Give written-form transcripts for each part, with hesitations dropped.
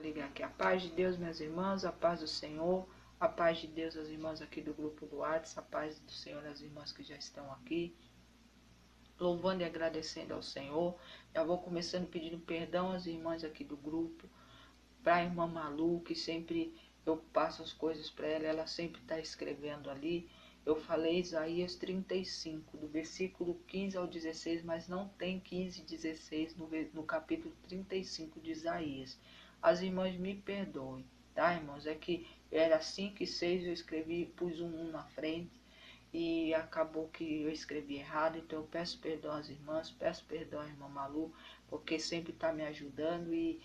ligar aqui. A paz de Deus, minhas irmãs, a paz do Senhor, a paz de Deus, as irmãs aqui do grupo do WhatsApp, a paz do Senhor, as irmãs que já estão aqui, louvando e agradecendo ao Senhor. Já vou começando pedindo perdão às irmãs aqui do grupo, para a irmã Malu, que sempre eu passo as coisas para ela, ela sempre está escrevendo ali. Eu falei Isaías 35, do versículo 15 ao 16, mas não tem 15 e 16 no capítulo 35 de Isaías. As irmãs me perdoem, tá, irmãos? É que era 5 e 6, eu escrevi, pus um na frente e acabou que eu escrevi errado, então eu peço perdão às irmãs, peço perdão à irmã Malu, porque sempre está me ajudando e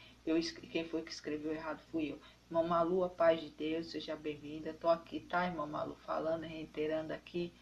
quem foi que escreveu errado fui eu. Irmã Malu, a paz de Deus, seja bem-vinda. Estou aqui, tá, irmã Malu, falando, reiterando aqui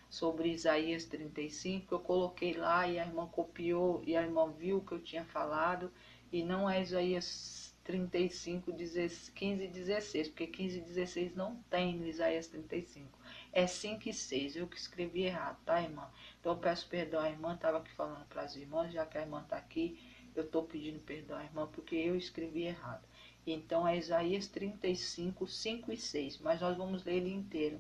sobre Isaías 35. Eu coloquei lá e a irmã copiou e a irmã viu o que eu tinha falado. E não é Isaías 35, 15 e 16, porque 15 e 16 não tem no Isaías 35. É 5 e 6, eu que escrevi errado, tá, irmã? Então eu peço perdão à irmã, estava aqui falando para as irmãs, já que a irmã está aqui, eu estou pedindo perdão à irmã porque eu escrevi errado. Então é Isaías 35, 5 e 6, mas nós vamos ler ele inteiro.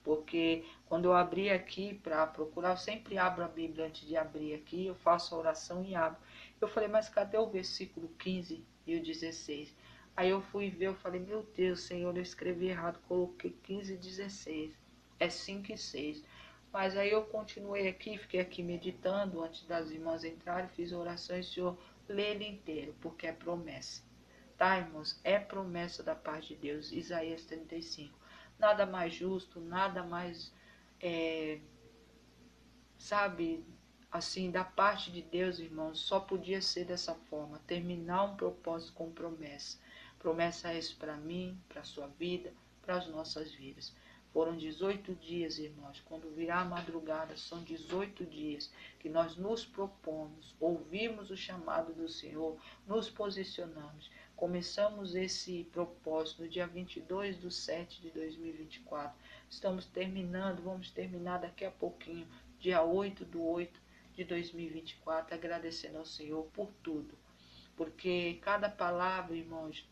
Porque quando eu abri aqui para procurar, eu sempre abro a Bíblia antes de abrir aqui, eu faço a oração e abro. Eu falei, mas cadê o versículo 15 e o 16? Aí eu fui ver, eu falei, meu Deus, Senhor, eu escrevi errado, coloquei 15 e 16. É 5 e 6. Mas aí eu continuei aqui, fiquei aqui meditando antes das irmãs entrarem, fiz orações, Senhor, lê ele inteiro, porque é promessa. Tá, irmãos? É promessa da parte de Deus. Isaías 35. Nada mais justo, nada mais, sabe, assim, da parte de Deus, irmãos, só podia ser dessa forma. Terminar um propósito com promessa. Promessa essa para mim, para a sua vida, para as nossas vidas. Foram 18 dias, irmãos. Quando virar a madrugada, são 18 dias que nós nos propomos, ouvimos o chamado do Senhor, nos posicionamos. Começamos esse propósito no dia 22/7/2024. Estamos terminando, vamos terminar daqui a pouquinho, dia 8/8/2024, agradecendo ao Senhor por tudo. Porque cada palavra, irmãos,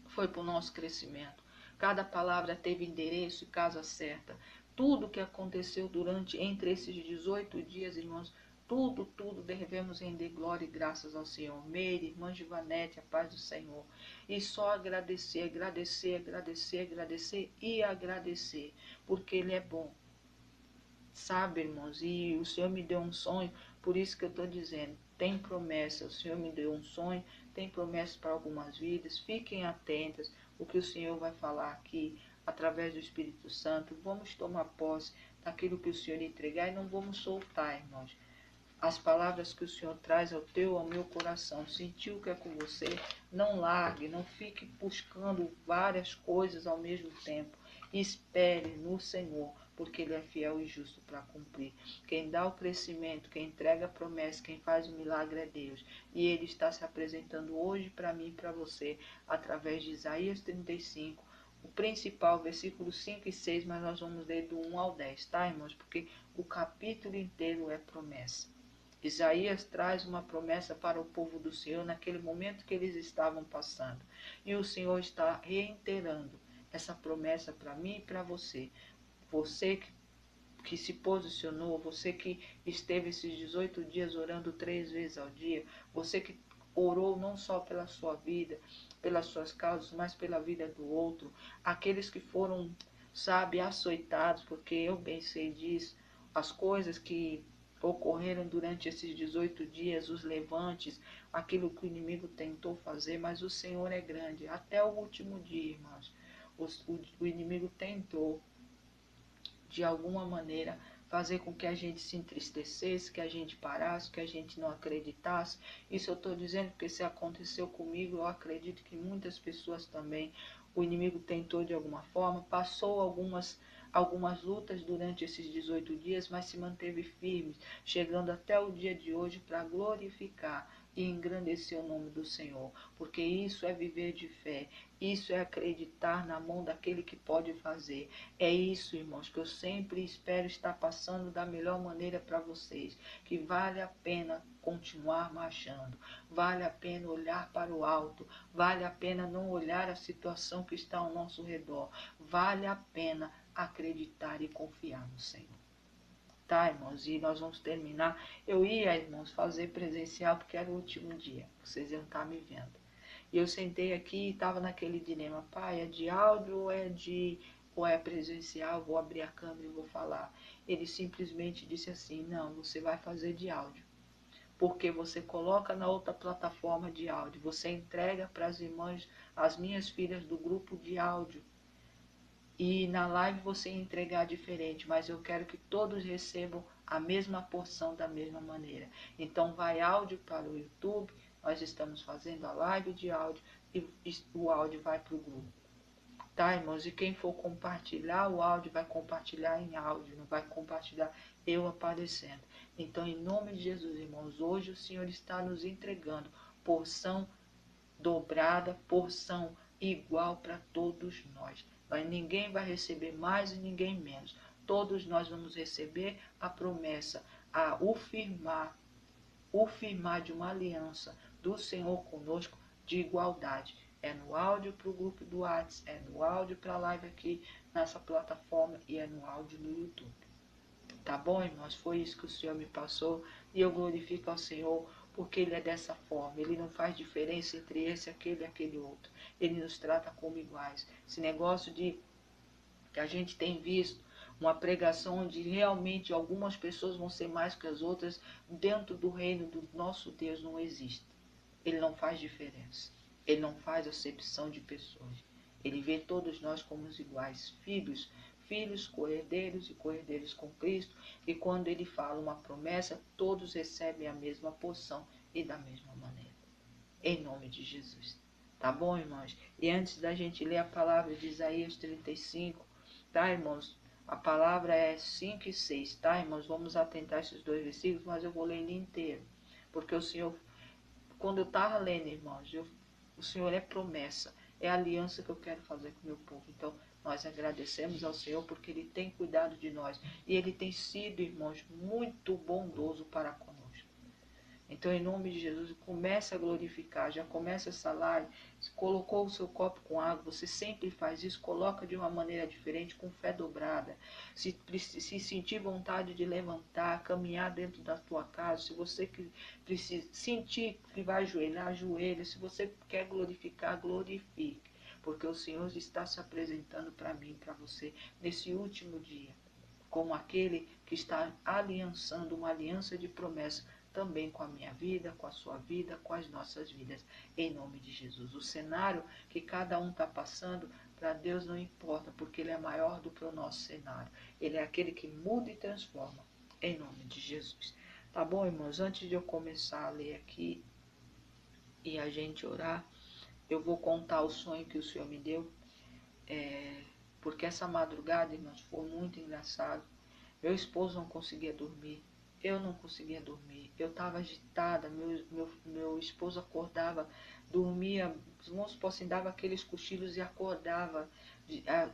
foi para o nosso crescimento. Cada palavra teve endereço e casa certa. Tudo que aconteceu entre esses 18 dias, irmãos, tudo devemos render glória e graças ao Senhor. Meire, irmã Givanete, a paz do Senhor. E só agradecer, agradecer, agradecer, agradecer e agradecer, porque Ele é bom. Sabe, irmãos, e o Senhor me deu um sonho, por isso que eu estou dizendo, tem promessa, o Senhor me deu um sonho, tem promessa para algumas vidas, fiquem atentas, o que o Senhor vai falar aqui, através do Espírito Santo, vamos tomar posse daquilo que o Senhor entregar e não vamos soltar, irmãos. As palavras que o Senhor traz ao teu, ao meu coração, sentiu que é com você, não largue, não fique buscando várias coisas ao mesmo tempo. Espere no Senhor, porque Ele é fiel e justo para cumprir. Quem dá o crescimento, quem entrega a promessa, quem faz o milagre é Deus. E Ele está se apresentando hoje para mim e para você, através de Isaías 35, o principal, versículos 5 e 6, mas nós vamos ler do 1 ao 10, tá, irmãos? Porque o capítulo inteiro é promessa. Isaías traz uma promessa para o povo do Senhor naquele momento que eles estavam passando. E o Senhor está reiterando essa promessa para mim e para você. Você que se posicionou, você que esteve esses 18 dias orando 3 vezes ao dia, você que orou não só pela sua vida, pelas suas causas, mas pela vida do outro, aqueles que foram, sabe, açoitados, porque eu bem sei disso, as coisas que ocorreram durante esses 18 dias, os levantes, aquilo que o inimigo tentou fazer, mas o Senhor é grande, até o último dia, irmãos, o inimigo tentou, de alguma maneira, fazer com que a gente se entristecesse, que a gente parasse, que a gente não acreditasse. Isso eu estou dizendo porque se aconteceu comigo, eu acredito que muitas pessoas também, o inimigo tentou de alguma forma, passou algumas lutas durante esses 18 dias, mas se manteve firme, chegando até o dia de hoje para glorificar e engrandecer o nome do Senhor, porque isso é viver de fé, isso é acreditar na mão daquele que pode fazer. É isso, irmãos, que eu sempre espero estar passando da melhor maneira para vocês, que vale a pena continuar marchando. Vale a pena olhar para o alto. Vale a pena não olhar a situação que está ao nosso redor. Vale a pena acreditar e confiar no Senhor. Tá, irmãos? E nós vamos terminar. Eu ia, irmãos, fazer presencial porque era o último dia. Vocês iam estar me vendo. E eu sentei aqui e estava naquele dilema. Pai, é de áudio ou é presencial? Vou abrir a câmera e vou falar. Ele simplesmente disse assim, não, você vai fazer de áudio. Porque você coloca na outra plataforma de áudio. Você entrega para as irmãs, as minhas filhas do grupo de áudio. E na live você entregar diferente, mas eu quero que todos recebam a mesma porção da mesma maneira. Então vai áudio para o YouTube, nós estamos fazendo a live de áudio e o áudio vai para o grupo. Tá, irmãos? E quem for compartilhar o áudio vai compartilhar em áudio, não vai compartilhar eu aparecendo. Então, em nome de Jesus, irmãos, hoje o Senhor está nos entregando porção dobrada, porção igual para todos nós. Ninguém vai receber mais e ninguém menos. Todos nós vamos receber a promessa, o firmar de uma aliança do Senhor conosco de igualdade. É no áudio para o grupo do WhatsApp, é no áudio para a live aqui nessa plataforma e é no áudio no YouTube. Tá bom, irmãos? Foi isso que o Senhor me passou e eu glorifico ao Senhor porque Ele é dessa forma. Ele não faz diferença entre esse, aquele e aquele outro. Ele nos trata como iguais. Esse negócio de que a gente tem visto uma pregação onde realmente algumas pessoas vão ser mais que as outras, dentro do reino do nosso Deus não existe. Ele não faz diferença. Ele não faz acepção de pessoas. Ele vê todos nós como iguais, filhos, co-herdeiros e co-herdeiros com Cristo. E quando ele fala uma promessa, todos recebem a mesma porção e da mesma maneira. Em nome de Jesus. Tá bom, irmãos? E antes da gente ler a palavra de Isaías 35, tá, irmãos? A palavra é 5 e 6, tá, irmãos? Vamos atentar a esses dois versículos, mas eu vou ler ele inteiro. Porque o Senhor, quando eu estava lendo, irmãos, o Senhor é promessa, é a aliança que eu quero fazer com o meu povo. Então, nós agradecemos ao Senhor porque Ele tem cuidado de nós. E Ele tem sido, irmãos, muito bondoso para conosco. Então, em nome de Jesus, comece a glorificar, já começa essa live, colocou o seu copo com água, você sempre faz isso, coloca de uma maneira diferente, com fé dobrada. Se sentir vontade de levantar, caminhar dentro da tua casa, se você precisa sentir que vai ajoelhar, ajoelha. Se você quer glorificar, glorifique. Porque o Senhor está se apresentando para mim, para você, nesse último dia, como aquele que está aliançando uma aliança de promessa também com a minha vida, com a sua vida, com as nossas vidas, em nome de Jesus. O cenário que cada um está passando, para Deus não importa, porque Ele é maior do que o nosso cenário. Ele é aquele que muda e transforma, em nome de Jesus. Tá bom, irmãos? Antes de eu começar a ler aqui e a gente orar, eu vou contar o sonho que o Senhor me deu, porque essa madrugada, irmãos, foi muito engraçado. Meu esposo não conseguia dormir. Eu não conseguia dormir. Eu estava agitada. Meu esposo acordava, dormia, vamos supor assim, dava aqueles cochilos e acordava,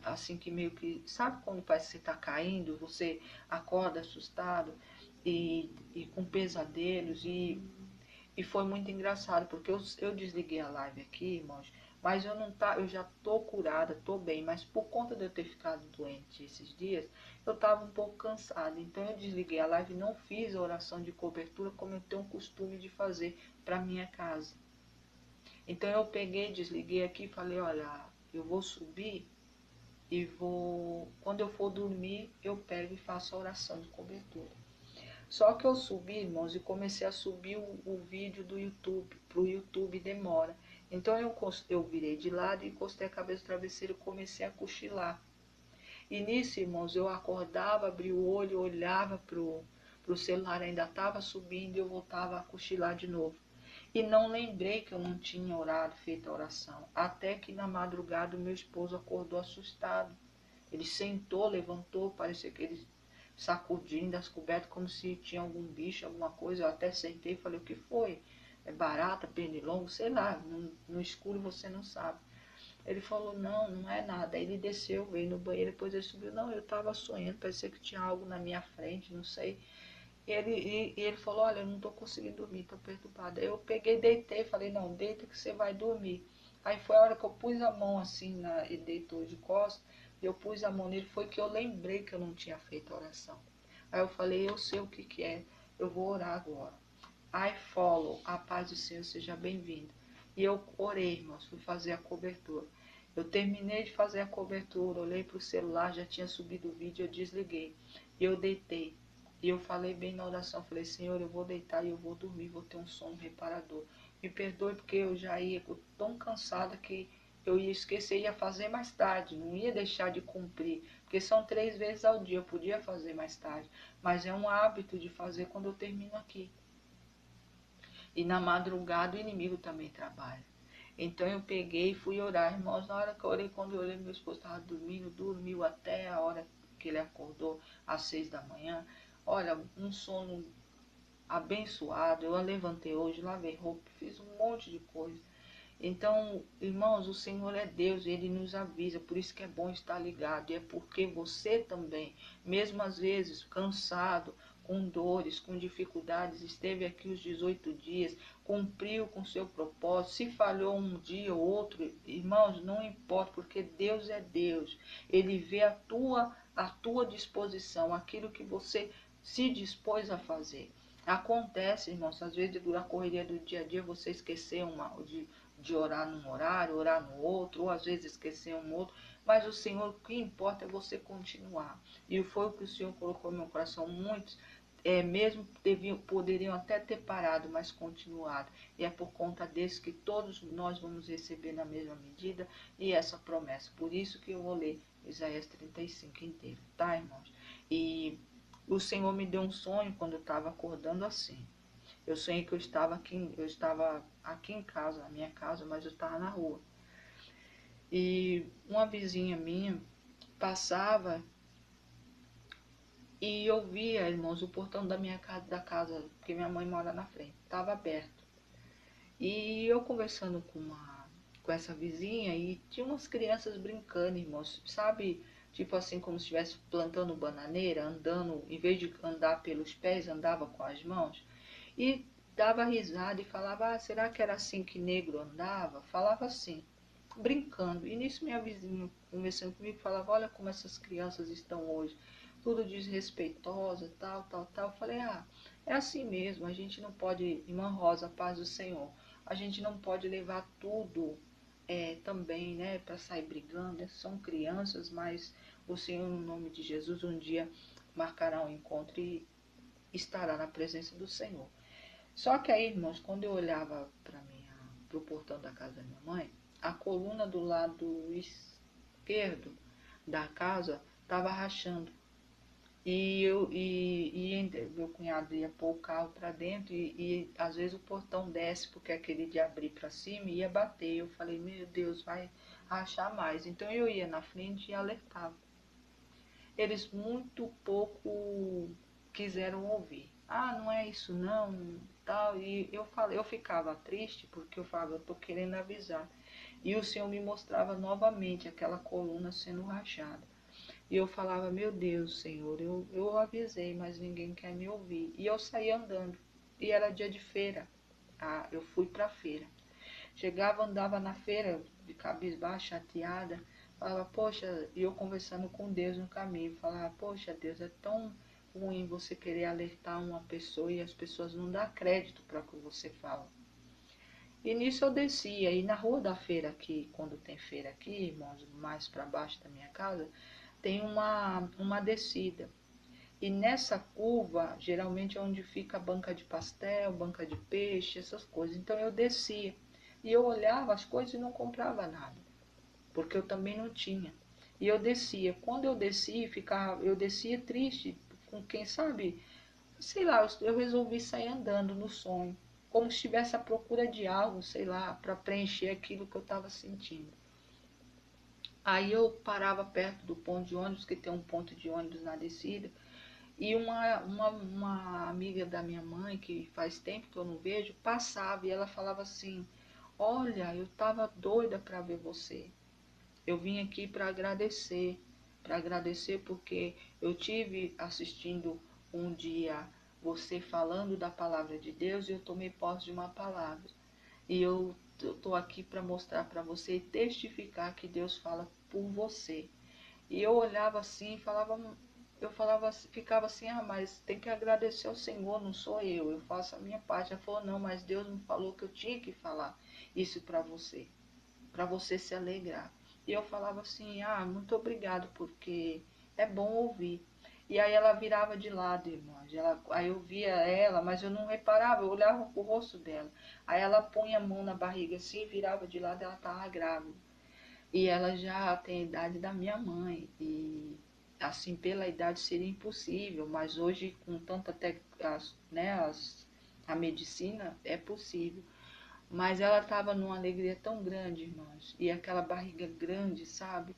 assim que meio que... Sabe quando parece que você está caindo? Você acorda assustado e com pesadelos. E foi muito engraçado, porque eu desliguei a live aqui, irmãos, mas eu já tô curada, tô bem, mas por conta de eu ter ficado doente esses dias, eu estava um pouco cansada. Então eu desliguei a live e não fiz a oração de cobertura como eu tenho o costume de fazer para minha casa. Então eu peguei, desliguei aqui e falei, olha, eu vou subir e quando eu for dormir, eu pego e faço a oração de cobertura. Só que eu subi, irmãos, e comecei a subir o vídeo do YouTube. Para o YouTube demora. Então eu virei de lado e encostei a cabeça no travesseiro e comecei a cochilar. E nisso, irmãos, eu acordava, abria o olho, olhava pro celular, ainda estava subindo e eu voltava a cochilar de novo. E não lembrei que eu não tinha orado, feito a oração. Até que na madrugada o meu esposo acordou assustado. Ele sentou, levantou, parecia que ele sacudindo as cobertas como se tinha algum bicho, alguma coisa. Eu até sentei e falei, o que foi? É barata, pernilongo, sei lá, no escuro você não sabe. Ele falou, não, não é nada. Aí ele desceu, veio no banheiro, depois ele subiu. Não, eu estava sonhando, parecia que tinha algo na minha frente, não sei. Ele falou, olha, eu não estou conseguindo dormir, estou perturbada. Eu peguei, deitei, falei, não, deita que você vai dormir. Aí foi a hora que eu pus a mão assim, ele deitou de costas, eu pus a mão nele, foi que eu lembrei que eu não tinha feito a oração. Aí eu falei, eu sei o que que é, eu vou orar agora. I follow, a paz do Senhor seja bem-vinda. E eu orei, irmãos, fui fazer a cobertura. Eu terminei de fazer a cobertura, olhei para o celular, já tinha subido o vídeo, eu desliguei. E eu deitei. E eu falei bem na oração, falei, Senhor, eu vou deitar e eu vou dormir, vou ter um sono reparador. Me perdoe porque eu já ia tão cansada que eu ia esquecer, ia fazer mais tarde, não ia deixar de cumprir, porque são 3 vezes ao dia, eu podia fazer mais tarde, mas é um hábito de fazer quando eu termino aqui. E na madrugada o inimigo também trabalha. Então eu peguei e fui orar, irmãos. Na hora que eu orei, quando eu olhei, meu esposo estava dormindo, dormiu até a hora que ele acordou, às 6 da manhã. Olha, um sono abençoado. Eu a levantei hoje, lavei roupa, fiz um monte de coisa. Então, irmãos, o Senhor é Deus, Ele nos avisa, por isso que é bom estar ligado. E é porque você também, mesmo às vezes cansado, com dores, com dificuldades, esteve aqui os 18 dias, cumpriu com seu propósito, se falhou um dia ou outro, irmãos, não importa, porque Deus é Deus. Ele vê a tua disposição, aquilo que você se dispôs a fazer. Acontece, irmãos, às vezes durante a correria do dia a dia você esquecer de orar num horário, orar no outro, ou às vezes esquecer um outro, mas o Senhor, o que importa é você continuar. E foi o que o Senhor colocou no meu coração. Muitos, mesmo poderiam até ter parado, mas continuado. E é por conta desse que todos nós vamos receber na mesma medida e essa promessa. Por isso que eu vou ler Isaías 35 inteiro, tá, irmãos? E o Senhor me deu um sonho quando eu estava acordando assim. Eu sonhei que eu estava aqui em casa, na minha casa, mas eu estava na rua. E uma vizinha minha passava e eu via, irmãos, o portão da casa, porque minha mãe mora na frente, estava aberto. E eu conversando com essa vizinha e tinha umas crianças brincando, irmãos, sabe? Tipo assim, como se estivesse plantando bananeira, andando, em vez de andar pelos pés, andava com as mãos. E dava risada e falava, será que era assim que negro andava? Falava assim, brincando. E nisso minha vizinha conversando comigo falava, olha como essas crianças estão hoje, tudo desrespeitosa, tal, tal, tal. Eu falei, é assim mesmo, a gente não pode, irmã Rosa, paz do Senhor, a gente não pode levar tudo também, né, para sair brigando, né? São crianças, mas o Senhor, no nome de Jesus, um dia marcará um encontro e estará na presença do Senhor. Só que aí, irmãos, quando eu olhava para o portão da casa da minha mãe, a coluna do lado esquerdo da casa estava rachando. Meu cunhado ia pôr o carro para dentro e às vezes o portão desce porque aquele de abrir para cima ia bater. Eu falei, meu Deus, vai rachar mais. Então eu ia na frente e alertava. Eles muito pouco quiseram ouvir. Não é isso não, tal. E eu ficava triste porque eu falava, eu tô querendo avisar. E o Senhor me mostrava novamente aquela coluna sendo rachada. E eu falava, meu Deus, Senhor, eu avisei, mas ninguém quer me ouvir. E eu saí andando. E era dia de feira. Eu fui para a feira. Chegava, andava na feira, de cabisbaixa, chateada. Falava, poxa, e eu conversando com Deus no caminho. Falava, poxa, Deus, é tão ruim você querer alertar uma pessoa e as pessoas não dão crédito para o que você fala. E nisso eu descia. E na rua da feira aqui, quando tem feira aqui, irmãos, mais para baixo da minha casa, tem uma descida. E nessa curva, geralmente é onde fica a banca de pastel, banca de peixe, essas coisas. Então eu descia. E eu olhava as coisas e não comprava nada, porque eu também não tinha. E eu descia. Quando eu descia, eu descia triste, com quem sabe, sei lá, eu resolvi sair andando no sonho, como se estivesse à procura de algo, sei lá, para preencher aquilo que eu estava sentindo. Aí eu parava perto do ponto de ônibus, que tem um ponto de ônibus na descida, e uma amiga da minha mãe, que faz tempo que eu não vejo, passava e ela falava assim, olha, eu estava doida para ver você. Eu vim aqui para agradecer porque eu tive assistindo um dia você falando da palavra de Deus e eu tomei posse de uma palavra. E eu estou aqui para mostrar para você e testificar que Deus fala por você. E eu olhava assim, ficava assim, mas tem que agradecer ao Senhor, não sou eu faço a minha parte. Ela falou, não, mas Deus me falou que eu tinha que falar isso para você se alegrar. E eu falava assim, muito obrigado, porque é bom ouvir. E aí ela virava de lado, irmãos. Aí eu via ela, mas eu não reparava, eu olhava pro rosto dela. Aí ela punha a mão na barriga assim, virava de lado, ela estava grávida. E ela já tem a idade da minha mãe. E assim, pela idade seria impossível, mas hoje com tanta a medicina é possível. Mas ela estava numa alegria tão grande, irmãos. E aquela barriga grande, sabe?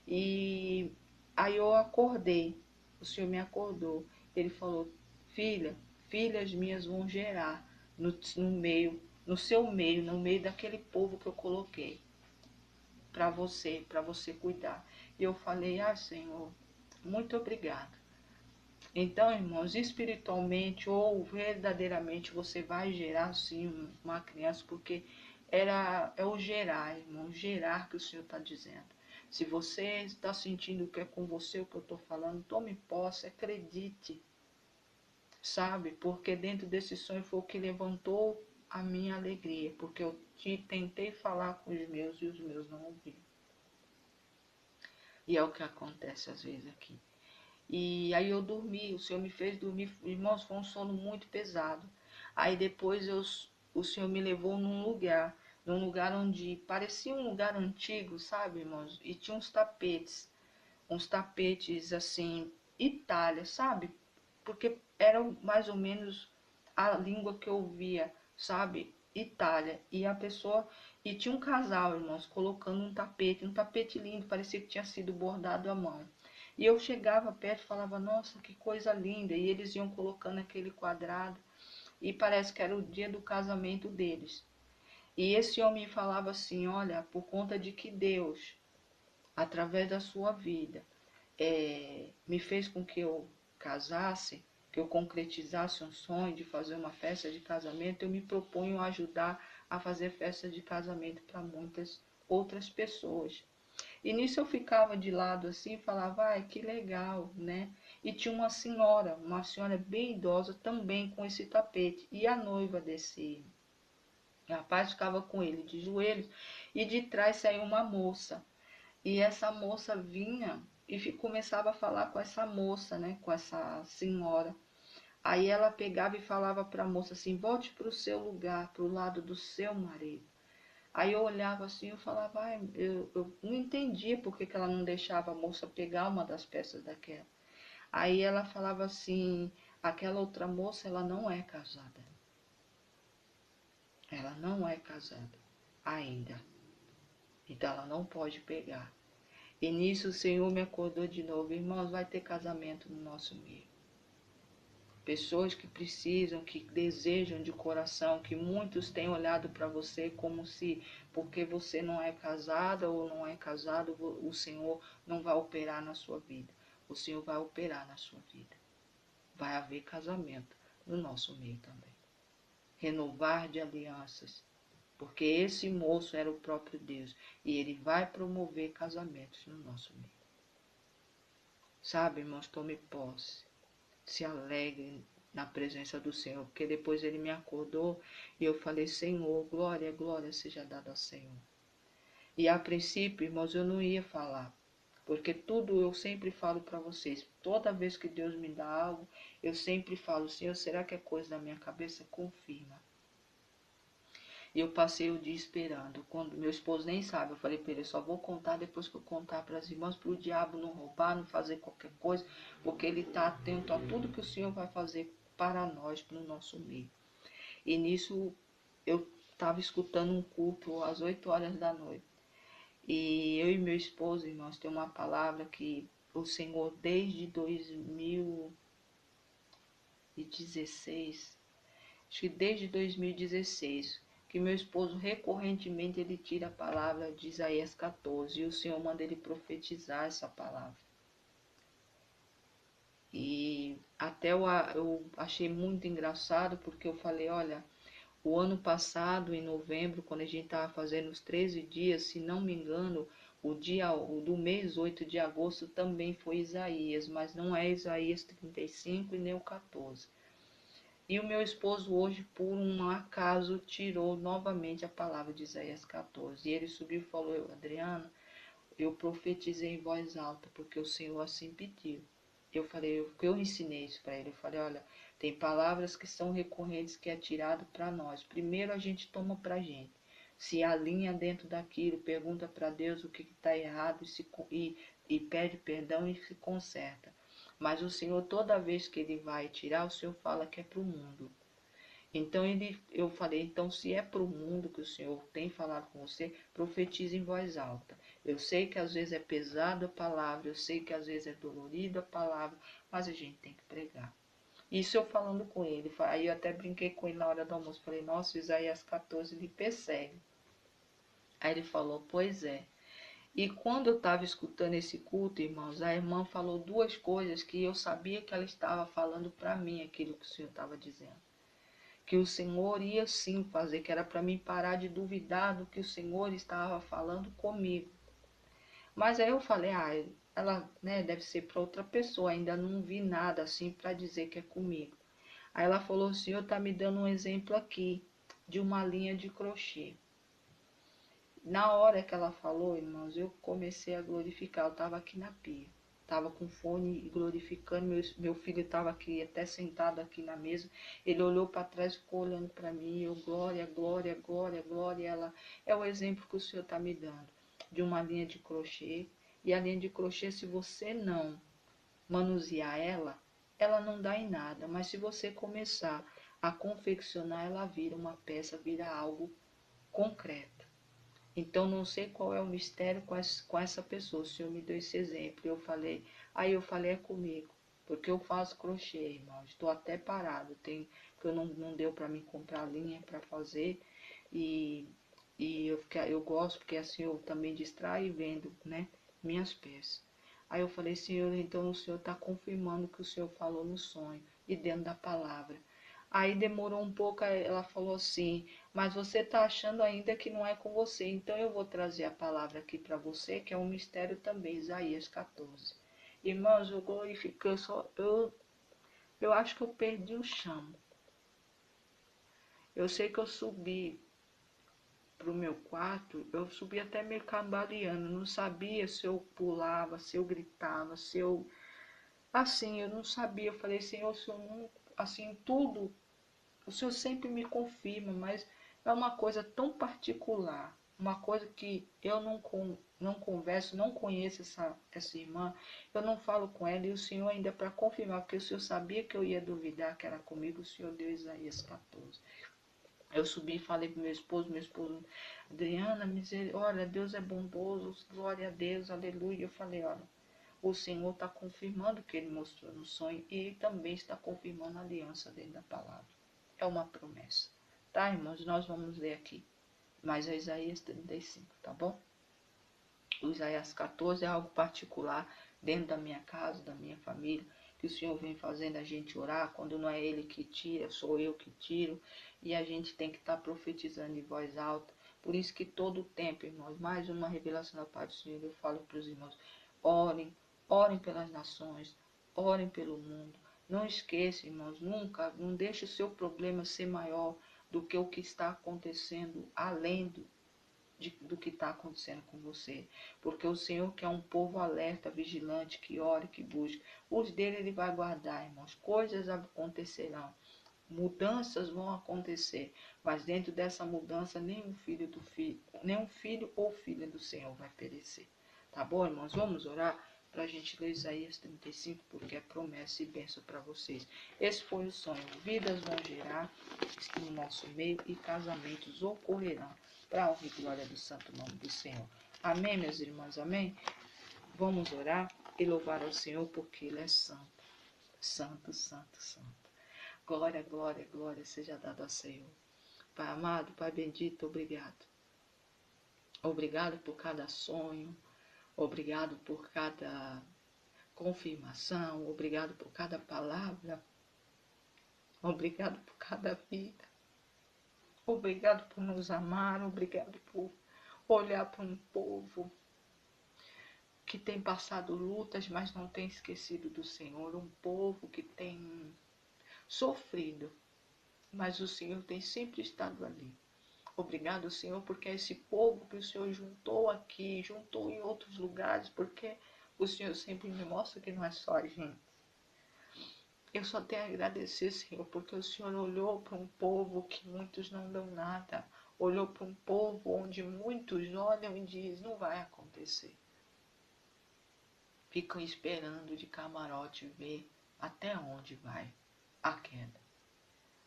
E aí eu acordei. O Senhor me acordou. Ele falou, filha, filhas minhas vão gerar no meio, no seu meio, no meio daquele povo que eu coloquei para você cuidar. E eu falei, Senhor, muito obrigado. Então, irmãos, espiritualmente ou verdadeiramente você vai gerar sim uma criança, porque é o gerar, irmão, gerar que o Senhor está dizendo. Se você está sentindo que é com você o que eu estou falando, tome posse, acredite, sabe? Porque dentro desse sonho foi o que levantou a minha alegria, porque eu tentei falar com os meus e os meus não ouviram. E é o que acontece às vezes aqui. E aí eu dormi, o Senhor me fez dormir, irmãos, foi um sono muito pesado. Aí depois o Senhor me levou num lugar onde parecia um lugar antigo, sabe, irmãos? E tinha uns tapetes assim, Itália, sabe? Porque era mais ou menos a língua que eu via, sabe? Itália. E tinha um casal, irmãos, colocando um tapete lindo, parecia que tinha sido bordado à mão. E eu chegava perto e falava, nossa, que coisa linda. E eles iam colocando aquele quadrado. E parece que era o dia do casamento deles. E esse homem falava assim, olha, por conta de que Deus, através da sua vida, me fez com que eu casasse, que eu concretizasse um sonho de fazer uma festa de casamento, eu me proponho a ajudar a fazer festa de casamento para muitas outras pessoas. E nisso eu ficava de lado assim e falava, ai, que legal, né? E tinha uma senhora bem idosa também com esse tapete. E a noiva desse rapaz ficava com ele de joelhos e de trás saiu uma moça. E essa moça vinha e começava a falar com essa moça, né? Com essa senhora. Aí ela pegava e falava para a moça assim, volte para o seu lugar, para o lado do seu marido. Aí eu olhava assim, eu falava, eu não entendia por que ela não deixava a moça pegar uma das peças daquela. Aí ela falava assim, aquela outra moça, ela não é casada. Ela não é casada ainda. Então ela não pode pegar. E nisso o Senhor me acordou de novo. Irmãos, vai ter casamento no nosso meio. Pessoas que precisam, que desejam de coração, que muitos têm olhado para você como se, porque você não é casada ou não é casado, o Senhor não vai operar na sua vida. O Senhor vai operar na sua vida. Vai haver casamento no nosso meio também. Renovar de alianças. Porque esse moço era o próprio Deus. E ele vai promover casamentos no nosso meio. Sabe, irmãos, tome posse. Se alegre na presença do Senhor, porque depois ele me acordou e eu falei, Senhor, glória, glória seja dada ao Senhor. E a princípio, irmãos, eu não ia falar, porque tudo eu sempre falo para vocês, toda vez que Deus me dá algo, eu sempre falo, Senhor, será que é coisa da minha cabeça? Confirma. E eu passei o dia esperando, quando meu esposo nem sabe, eu falei para ele, eu só vou contar depois que eu contar para as irmãs, para o diabo não roubar, não fazer qualquer coisa, porque ele está atento a tudo que o Senhor vai fazer para nós, para o nosso meio. E nisso eu estava escutando um culto às 8 horas da noite. E eu e meu esposo, irmãos, tem uma palavra que o Senhor desde 2016, acho que desde 2016, que meu esposo recorrentemente ele tira a palavra de Isaías 14 e o Senhor manda ele profetizar essa palavra. E até eu achei muito engraçado, porque eu falei, olha, o ano passado, em novembro, quando a gente estava fazendo os 13 dias, se não me engano, o do mês 8 de agosto também foi Isaías, mas não é Isaías 35 e nem o 14. E o meu esposo hoje, por um acaso, tirou novamente a palavra de Isaías 14. E ele subiu e falou, Adriana, eu profetizei em voz alta, porque o Senhor assim pediu. Eu falei, eu ensinei isso para ele. Eu falei, olha, tem palavras que são recorrentes que é tirado para nós. Primeiro a gente toma para a gente. Se alinha dentro daquilo, pergunta para Deus o que está errado e pede perdão e se conserta. Mas o Senhor, toda vez que ele vai tirar, o Senhor fala que é para o mundo. Então eu falei, então se é para o mundo que o Senhor tem falado com você, profetize em voz alta. Eu sei que às vezes é pesada a palavra, eu sei que às vezes é dolorida a palavra, mas a gente tem que pregar. Isso eu falando com ele, aí eu até brinquei com ele na hora do almoço, falei, nossa, Isaías 14 lhe persegue. Aí ele falou, pois é. E quando eu estava escutando esse culto, irmãos, a irmã falou duas coisas que eu sabia que ela estava falando para mim, aquilo que o Senhor estava dizendo. Que o Senhor ia sim fazer, que era para mim parar de duvidar do que o Senhor estava falando comigo. Mas aí eu falei, ela, né, deve ser para outra pessoa, ainda não vi nada assim para dizer que é comigo. Aí ela falou, o Senhor está me dando um exemplo aqui de uma linha de crochê. Na hora que ela falou, irmãos, eu comecei a glorificar, eu estava aqui na pia. Estava com fone e glorificando, meu filho estava aqui, até sentado aqui na mesa. Ele olhou para trás, ficou olhando para mim. Eu, glória, glória, glória, glória. Ela é o exemplo que o Senhor está me dando de uma linha de crochê. E a linha de crochê, se você não manusear ela, ela não dá em nada. Mas se você começar a confeccionar, ela vira uma peça, vira algo concreto. Então, não sei qual é o mistério com essa pessoa. O Senhor me deu esse exemplo. Aí eu falei, é comigo. Porque eu faço crochê, irmão. Estou até parado. Porque não deu para mim comprar linha para fazer. E, eu gosto, porque assim eu também distraio e vendo, né, minhas peças. Aí eu falei, Senhor, então o Senhor está confirmando o que o Senhor falou no sonho e dentro da palavra. Aí demorou um pouco, ela falou assim, mas você está achando ainda que não é com você. Então eu vou trazer a palavra aqui para você, que é um mistério também, Isaías 14. Irmãos, eu glorifiquei, eu acho que eu perdi o chão. Eu sei que eu subi para o meu quarto, eu subi até meio cambaleando, não sabia se eu pulava, se eu gritava, se eu... Assim, eu não sabia, eu falei, Senhor, o Senhor não... Assim, tudo, o Senhor sempre me confirma, mas é uma coisa tão particular, uma coisa que eu não converso, não conheço essa irmã, eu não falo com ela, e o Senhor ainda para confirmar, porque o Senhor sabia que eu ia duvidar que era comigo, o Senhor deu Isaías 14. Eu subi e falei pro meu esposo, Adriana, olha, Deus é bondoso, glória a Deus, aleluia. Eu falei, olha, o Senhor está confirmando o que ele mostrou no sonho e ele também está confirmando a aliança dele da palavra. É uma promessa. Tá, irmãos? Nós vamos ler aqui. Mas é Isaías 35, tá bom? O Isaías 14 é algo particular dentro da minha casa, da minha família, que o Senhor vem fazendo a gente orar, quando não é Ele que tira, sou eu que tiro, e a gente tem que estar profetizando em voz alta. Por isso que todo o tempo, irmãos, mais uma revelação da parte do Senhor, eu falo para os irmãos, orem, orem pelas nações, orem pelo mundo. Não esqueça, irmãos, nunca, não deixe o seu problema ser maior do que o que está acontecendo além do que está acontecendo com você. Porque o Senhor quer um povo alerta, vigilante, que ore, que busque. Os dele ele vai guardar, irmãos. Coisas acontecerão. Mudanças vão acontecer. Mas dentro dessa mudança, nenhum filho ou filha do Senhor vai perecer. Tá bom, irmãos? Vamos orar para a gente ler Isaías 35, porque é promessa e bênção para vocês. Esse foi o sonho. Vidas vão gerar no nosso meio e casamentos ocorrerão para a honra e glória do santo nome do Senhor. Amém, meus irmãos? Amém? Vamos orar e louvar ao Senhor porque Ele é santo. Santo, santo, santo. Glória, glória, glória seja dada ao Senhor. Pai amado, Pai bendito, obrigado. Obrigado por cada sonho. Obrigado por cada confirmação, obrigado por cada palavra, obrigado por cada vida, obrigado por nos amar, obrigado por olhar para um povo que tem passado lutas, mas não tem esquecido do Senhor, um povo que tem sofrido, mas o Senhor tem sempre estado ali. Obrigado, Senhor, porque é esse povo que o Senhor juntou aqui, juntou em outros lugares, porque o Senhor sempre me mostra que não é só a gente. Eu só tenho a agradecer, Senhor, porque o Senhor olhou para um povo que muitos não dão nada, olhou para um povo onde muitos olham e dizem, não vai acontecer. Ficam esperando de camarote ver até onde vai a queda.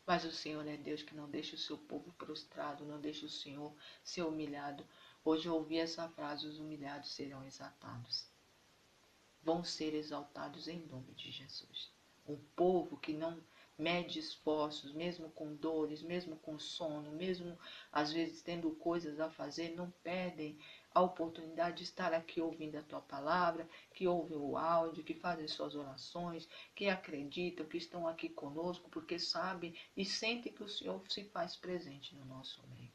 Mas o Senhor é Deus que não deixa o seu povo prostrado, não deixa o Senhor ser humilhado. Hoje eu ouvi essa frase, os humilhados serão exaltados. Vão ser exaltados em nome de Jesus. Um povo que não mede esforços, mesmo com dores, mesmo com sono, mesmo às vezes tendo coisas a fazer, não perdem a oportunidade de estar aqui ouvindo a tua palavra, que ouvem o áudio, que fazem suas orações, que acreditam, que estão aqui conosco, porque sabem e sentem que o Senhor se faz presente no nosso meio.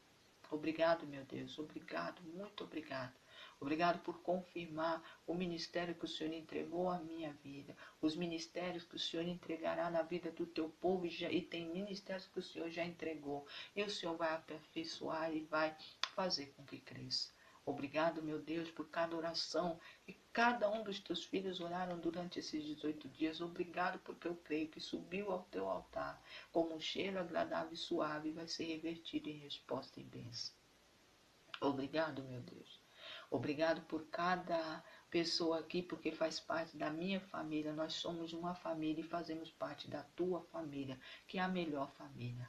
Obrigado, meu Deus, obrigado, muito obrigado. Obrigado por confirmar o ministério que o Senhor entregou à minha vida, os ministérios que o Senhor entregará na vida do teu povo e tem ministérios que o Senhor já entregou. E o Senhor vai aperfeiçoar e vai fazer com que cresça. Obrigado, meu Deus, por cada oração que cada um dos teus filhos oraram durante esses 18 dias. Obrigado porque eu creio que subiu ao teu altar como um cheiro agradável e suave e vai ser revertido em resposta e bênção. Obrigado, meu Deus. Obrigado por cada pessoa aqui, porque faz parte da minha família. Nós somos uma família e fazemos parte da tua família, que é a melhor família.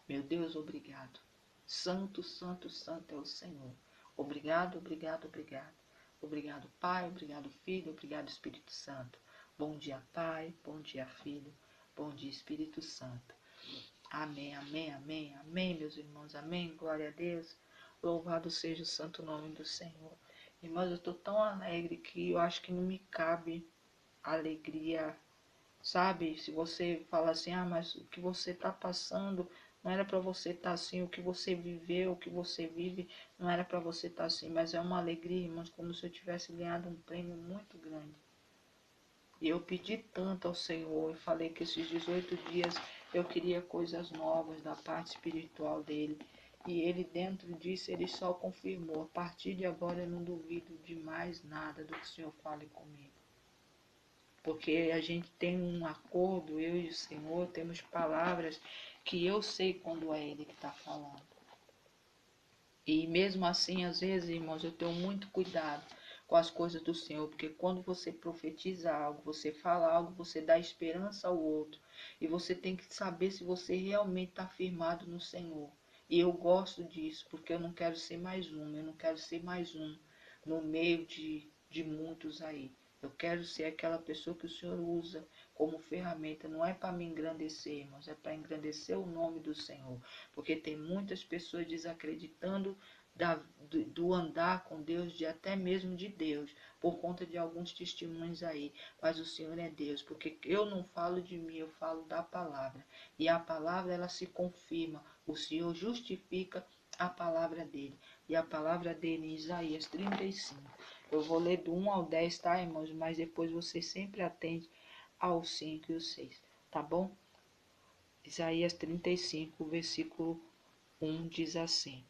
Meu Deus, obrigado. Santo, santo, santo é o Senhor. Obrigado, obrigado, obrigado. Obrigado, Pai, obrigado, Filho, obrigado, Espírito Santo. Bom dia, Pai, bom dia, Filho, bom dia, Espírito Santo. Amém, amém, amém, amém, meus irmãos, amém, glória a Deus. Louvado seja o santo nome do Senhor. Irmãos, eu estou tão alegre que eu acho que não me cabe alegria, sabe? Se você fala assim, mas o que você está passando não era para você estar assim, o que você viveu, o que você vive, não era para você estar assim, mas é uma alegria, irmãos, como se eu tivesse ganhado um prêmio muito grande. E eu pedi tanto ao Senhor, e falei que esses 18 dias eu queria coisas novas da parte espiritual dele. E ele dentro disso, ele só confirmou. A partir de agora eu não duvido de mais nada do que o Senhor fale comigo. Porque a gente tem um acordo, eu e o Senhor, temos palavras que eu sei quando é ele que está falando. E mesmo assim, às vezes, irmãos, eu tenho muito cuidado com as coisas do Senhor, porque quando você profetiza algo, você fala algo, você dá esperança ao outro. E você tem que saber se você realmente está firmado no Senhor. E eu gosto disso, porque eu não quero ser mais um, eu não quero ser mais um no meio de muitos aí. Eu quero ser aquela pessoa que o Senhor usa como ferramenta. Não é para me engrandecer, irmãos, é para engrandecer o nome do Senhor. Porque tem muitas pessoas desacreditando do andar com Deus, de até mesmo de Deus, por conta de alguns testemunhos aí. Mas o Senhor é Deus, porque eu não falo de mim, eu falo da palavra. E a palavra, ela se confirma. O Senhor justifica a palavra dele. E a palavra dele em Isaías 35. Eu vou ler do 1 ao 10, tá, irmãos? Mas depois vocês sempre atendem ao 5 e o 6, tá bom? Isaías 35, versículo 1 diz assim: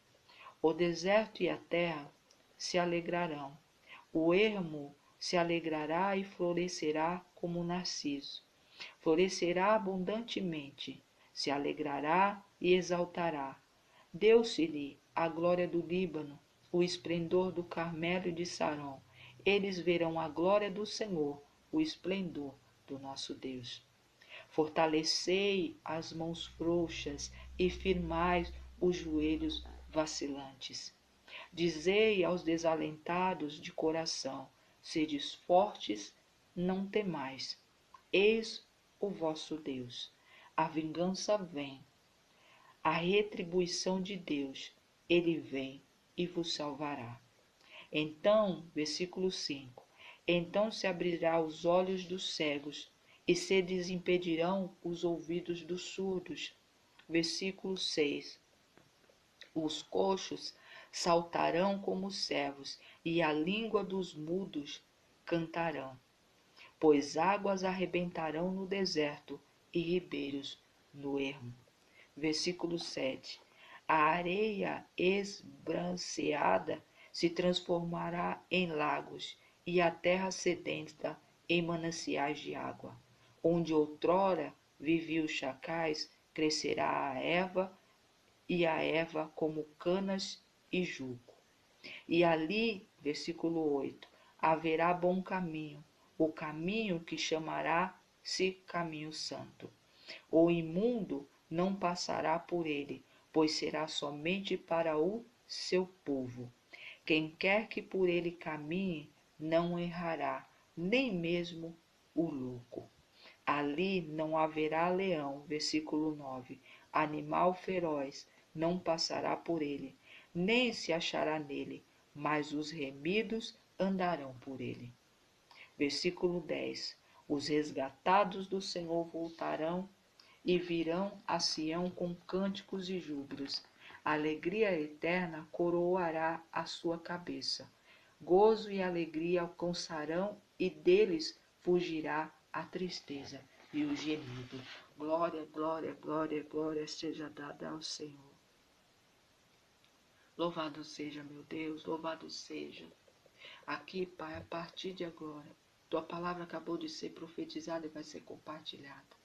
O deserto e a terra se alegrarão, o ermo se alegrará e florescerá como o narciso. Florescerá abundantemente, se alegrará e exaltará. Deu-se-lhe a glória do Líbano, o esplendor do Carmelo e de Saron. Eles verão a glória do Senhor, o esplendor do nosso Deus. Fortalecei as mãos frouxas e firmai os joelhos vacilantes. Dizei aos desalentados de coração: sedes fortes, não temais. Eis o vosso Deus. A vingança vem, a retribuição de Deus, ele vem e vos salvará. Então, versículo 5: Então se abrirá os olhos dos cegos, e se desimpedirão os ouvidos dos surdos. Versículo 6. Os coxos saltarão como servos, e a língua dos mudos cantarão. Pois águas arrebentarão no deserto, e ribeiros no ermo. Versículo 7. A areia esbranceada se transformará em lagos, e a terra sedenta em mananciais de água. Onde outrora viviam os chacais, crescerá a erva, e a erva como canas e juco. E ali, versículo 8, haverá bom caminho, o caminho que chamará-se caminho santo. O imundo não passará por ele, pois será somente para o seu povo. Quem quer que por ele caminhe, não errará, nem mesmo o louco. Ali não haverá leão, versículo 9, animal feroz não passará por ele, nem se achará nele, mas os remidos andarão por ele. Versículo 10. Os resgatados do Senhor voltarão e virão a Sião com cânticos e júbilos. A alegria eterna coroará a sua cabeça. Gozo e alegria alcançarão, e deles fugirá a tristeza e o gemido. Glória, glória, glória, glória seja dada ao Senhor. Louvado seja, meu Deus, louvado seja. Aqui, Pai, a partir de agora, tua palavra acabou de ser profetizada e vai ser compartilhada.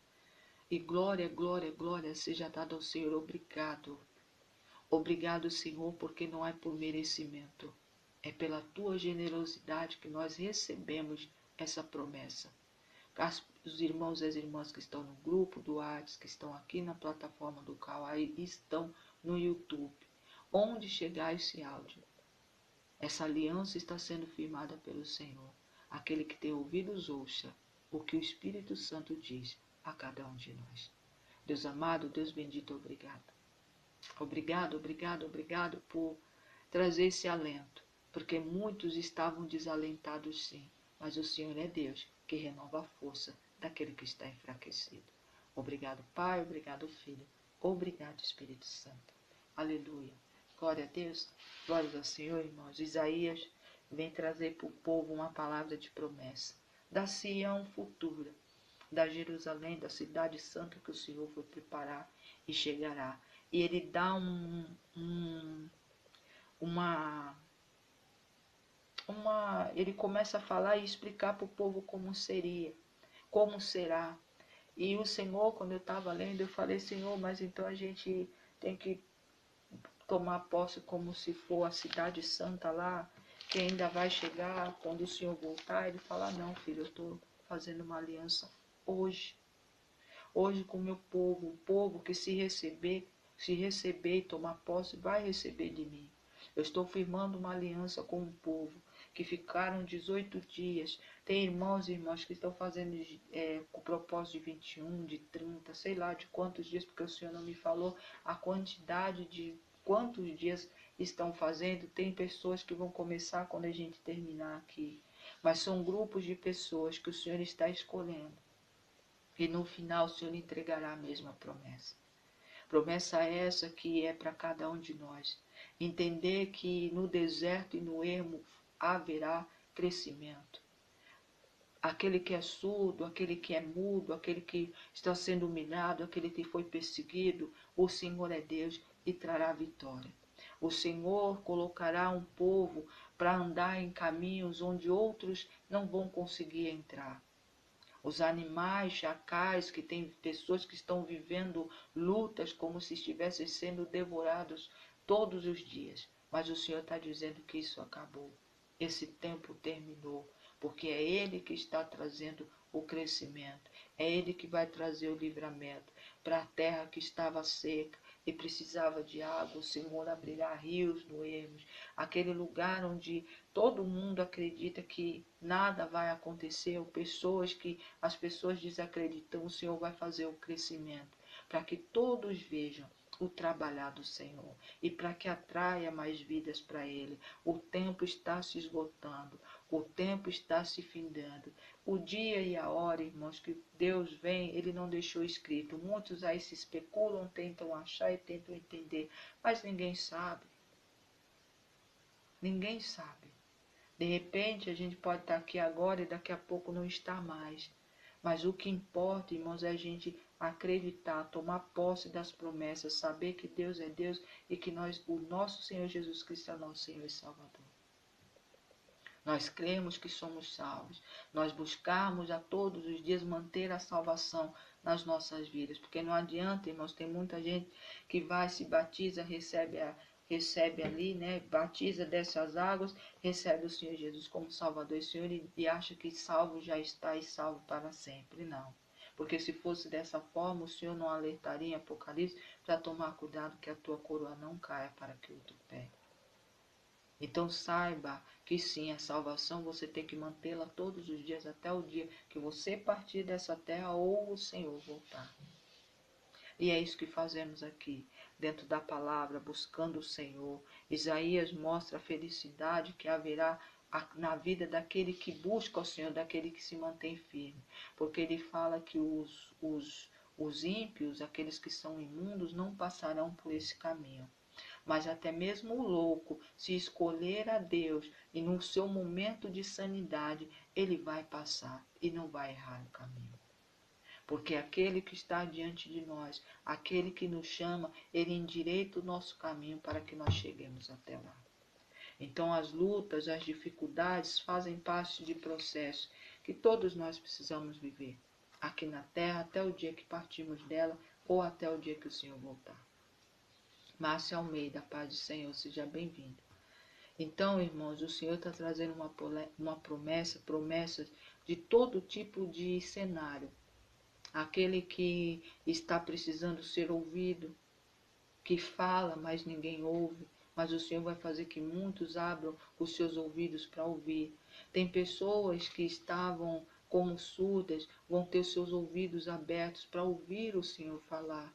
E glória, glória, glória seja dada ao Senhor. Obrigado. Obrigado, Senhor, porque não é por merecimento. É pela tua generosidade que nós recebemos essa promessa. Os irmãos e as irmãs que estão no grupo do Whats, que estão aqui na plataforma do Kawai, estão no YouTube. Onde chegar esse áudio, essa aliança está sendo firmada pelo Senhor. Aquele que tem ouvidos, ouça o que o Espírito Santo diz a cada um de nós. Deus amado, Deus bendito, obrigado. Obrigado, obrigado, obrigado por trazer esse alento, porque muitos estavam desalentados sim, mas o Senhor é Deus que renova a força daquele que está enfraquecido. Obrigado, Pai, obrigado, Filho, obrigado, Espírito Santo. Aleluia. Glória a Deus, glórias ao Senhor, irmãos. Isaías vem trazer para o povo uma palavra de promessa da Sião futura, da Jerusalém, da cidade santa que o Senhor foi preparar e chegará. E ele dá ele começa a falar e explicar para o povo como seria, como será. E o Senhor, quando eu estava lendo, eu falei, Senhor, mas então a gente tem que tomar posse como se for a cidade santa lá, que ainda vai chegar quando o Senhor voltar. Ele fala, não, filho, eu estou fazendo uma aliança hoje. Hoje com o meu povo, o povo que se receber e tomar posse, vai receber de mim. Eu estou firmando uma aliança com o povo que ficaram 18 dias. Tem irmãos e irmãs que estão fazendo com propósito de 21, de 30, sei lá de quantos dias, porque o Senhor não me falou a quantidade de quantos dias estão fazendo. Tem pessoas que vão começar quando a gente terminar aqui. Mas são grupos de pessoas que o Senhor está escolhendo. E no final o Senhor entregará a mesma promessa. Promessa essa que é para cada um de nós. Entender que no deserto e no ermo haverá crescimento. Aquele que é surdo, aquele que é mudo, aquele que está sendo humilhado, aquele que foi perseguido, o Senhor é Deus e trará vitória. O Senhor colocará um povo para andar em caminhos onde outros não vão conseguir entrar. Os animais, chacais, que tem pessoas que estão vivendo lutas como se estivessem sendo devorados todos os dias. Mas o Senhor está dizendo que isso acabou. Esse tempo terminou, porque é Ele que está trazendo o crescimento. É Ele que vai trazer o livramento para a terra que estava seca e precisava de água. O Senhor abrirá rios no ermos, aquele lugar onde todo mundo acredita que nada vai acontecer, ou as pessoas desacreditam. O Senhor vai fazer o crescimento para que todos vejam o trabalhar do Senhor e para que atraia mais vidas para Ele. O tempo está se esgotando, o tempo está se findando. O dia e a hora, irmãos, que Deus vem, Ele não deixou escrito. Muitos aí se especulam, tentam achar e tentam entender, mas ninguém sabe. Ninguém sabe. De repente, a gente pode estar aqui agora e daqui a pouco não estar mais. Mas o que importa, irmãos, é a gente acreditar, tomar posse das promessas, saber que Deus é Deus e que o nosso Senhor Jesus Cristo é nosso Senhor e Salvador. Nós cremos que somos salvos. Nós buscamos a todos os dias manter a salvação nas nossas vidas. Porque não adianta, irmãos, tem muita gente que vai, se batiza, recebe ali, né? Batiza dessas águas, recebe o Senhor Jesus como Salvador e Senhor e acha que salvo já está e salvo para sempre. Não. Porque se fosse dessa forma, o Senhor não alertaria em Apocalipse para tomar cuidado que a tua coroa não caia para que outro pegue. Então saiba que sim, a salvação você tem que mantê-la todos os dias até o dia que você partir dessa terra ou o Senhor voltar. E é isso que fazemos aqui, dentro da palavra, buscando o Senhor. Isaías mostra a felicidade que haverá na vida daquele que busca o Senhor, daquele que se mantém firme. Porque ele fala que os ímpios, aqueles que são imundos, não passarão por esse caminho. Mas até mesmo o louco, se escolher a Deus e no seu momento de sanidade, ele vai passar e não vai errar no caminho. Porque aquele que está diante de nós, aquele que nos chama, ele endireita o nosso caminho para que nós cheguemos até lá. Então as lutas, as dificuldades fazem parte de processo que todos nós precisamos viver aqui na terra até o dia que partimos dela ou até o dia que o Senhor voltar. Márcia Almeida, paz do Senhor, seja bem-vindo. Então, irmãos, o Senhor está trazendo promessas de todo tipo de cenário. Aquele que está precisando ser ouvido, que fala, mas ninguém ouve, mas o Senhor vai fazer que muitos abram os seus ouvidos para ouvir. Tem pessoas que estavam como surdas, vão ter os seus ouvidos abertos para ouvir o Senhor falar.